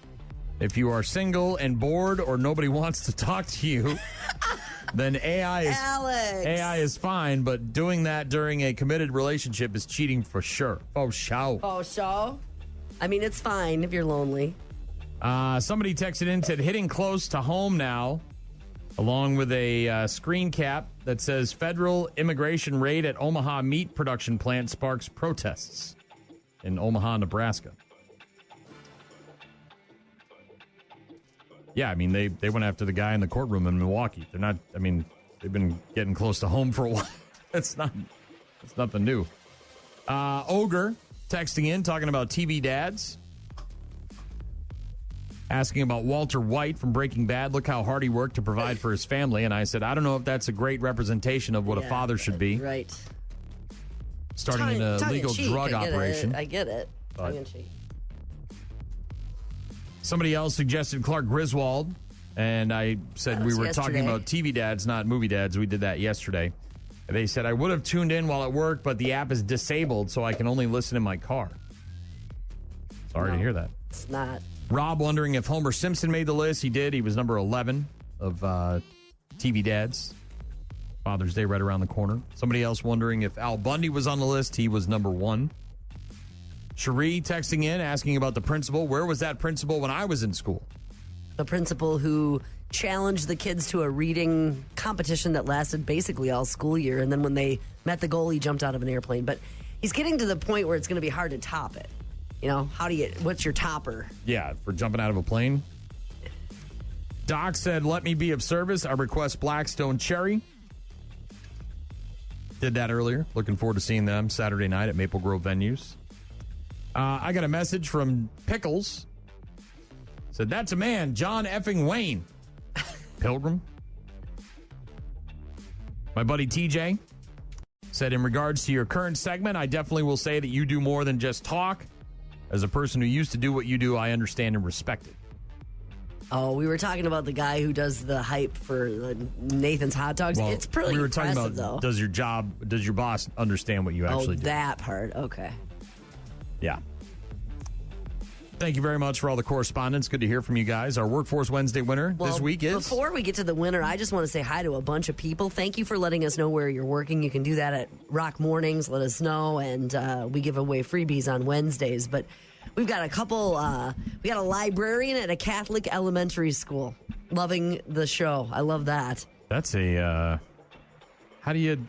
If you are single and bored or nobody wants to talk to you, then AI is fine, but doing that during a committed relationship is cheating for sure. Oh, sure. Oh, so? I mean, it's fine if you're lonely. Somebody texted in and said, hitting close to home now, along with a screen cap that says federal immigration raid at Omaha meat production plant sparks protests in Omaha, Nebraska. Yeah, I mean, they went after the guy in the courtroom in Milwaukee. They're not, I mean, they've been getting close to home for a while. It's nothing new. Ogre texting in, talking about TV dads. Asking about Walter White from Breaking Bad. Look how hard he worked to provide for his family. And I said, I don't know if that's a great representation of what a father should be. Right. Starting in a legal drug operation. I get it. Tongue in cheek. Somebody else suggested Clark Griswold, and I said we were talking about TV dads, not movie dads. We did that yesterday. They said, I would have tuned in while at work, but the app is disabled, so I can only listen in my car. Sorry to hear that. It's not. Rob wondering if Homer Simpson made the list. He did. He was number 11 of TV dads. Father's Day right around the corner. Somebody else wondering if Al Bundy was on the list. He was number 1. Cherie texting in, asking about the principal. Where was that principal when I was in school? The principal who challenged the kids to a reading competition that lasted basically all school year. And then when they met the goal, he jumped out of an airplane. But he's getting to the point where it's going to be hard to top it. You know, what's your topper? Yeah, for jumping out of a plane. Doc said, let me be of service. I request Blackstone Cherry. Did that earlier. Looking forward to seeing them Saturday night at Maple Grove venues. I got a message from Pickles. Said, that's a man, John effing Wayne. Pilgrim. My buddy TJ said, in regards to your current segment, I definitely will say that you do more than just talk. As a person who used to do what you do, I understand and respect it. Oh, we were talking about the guy who does the hype for Nathan's hot dogs. Well, it's pretty impressive, though. Does your boss understand what you actually do? Oh, that part. Okay. Yeah. Thank you very much for all the correspondence. Good to hear from you guys. Our Workforce Wednesday winner this week is... Before we get to the winner, I just want to say hi to a bunch of people. Thank you for letting us know where you're working. You can do that at Rock Mornings. Let us know. And we give away freebies on Wednesdays. But we've got a couple... we got a librarian at a Catholic elementary school. Loving the show. I love that. That's a... how do you...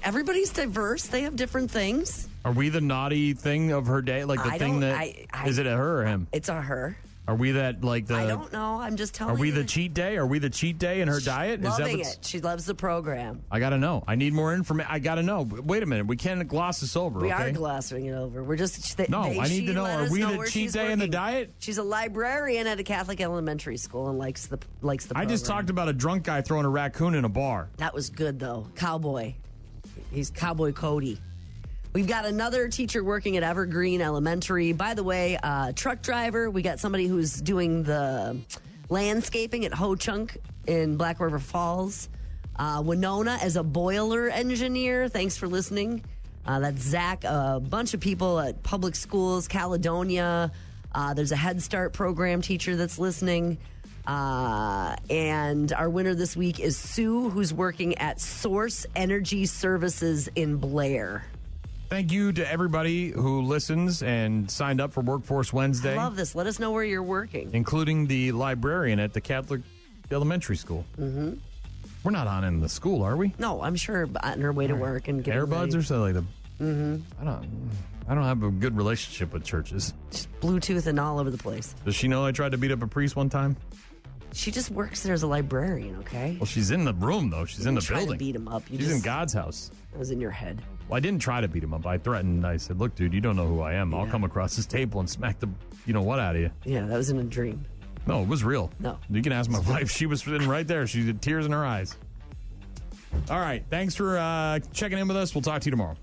Everybody's diverse. They have different things. Are we the naughty thing of her day? Like the thing that... is it a her or him? It's a her. Are we that, like the... I don't know. I'm just telling you. Are we the cheat day? Are we the cheat day in her diet? Loving it. She loves the program. I got to know. I need more information. I got to know. Wait a minute. We can't gloss this over, We are glossing it over. We're just... I need to know. Are we the cheat day in the diet? She's a librarian at a Catholic elementary school and likes the program. I just talked about a drunk guy throwing a raccoon in a bar. That was good, though. Cowboy. He's Cowboy Cody. We've got another teacher working at Evergreen Elementary. By the way, truck driver. We got somebody who's doing the landscaping at Ho Chunk in Black River Falls. Winona as a boiler engineer. Thanks for listening. That's Zach. A bunch of people at public schools, Caledonia. There's a Head Start program teacher that's listening. And our winner this week is Sue, who's working at Source Energy Services in Blair. Thank you to everybody who listens and signed up for Workforce Wednesday. I love this. Let us know where you're working. Including the librarian at the Catholic elementary school. Mm-hmm. We're not on in the school, are we? No, I'm sure on her way to work and getting Airbuds or something like that. Mm-hmm. I don't have a good relationship with churches. Just Bluetooth and all over the place. Does she know I tried to beat up a priest one time? She just works there as a librarian, okay? Well, she's in the room, though. She's in the building. To beat him up. She's in God's house. That was in your head. Well, I didn't try to beat him up. I threatened. I said, look, dude, you don't know who I am. I'll come across this table and smack the you-know-what out of you. Yeah, that was in a dream. No, it was real. No. You can ask my wife. She was sitting right there. She had tears in her eyes. All right. Thanks for checking in with us. We'll talk to you tomorrow.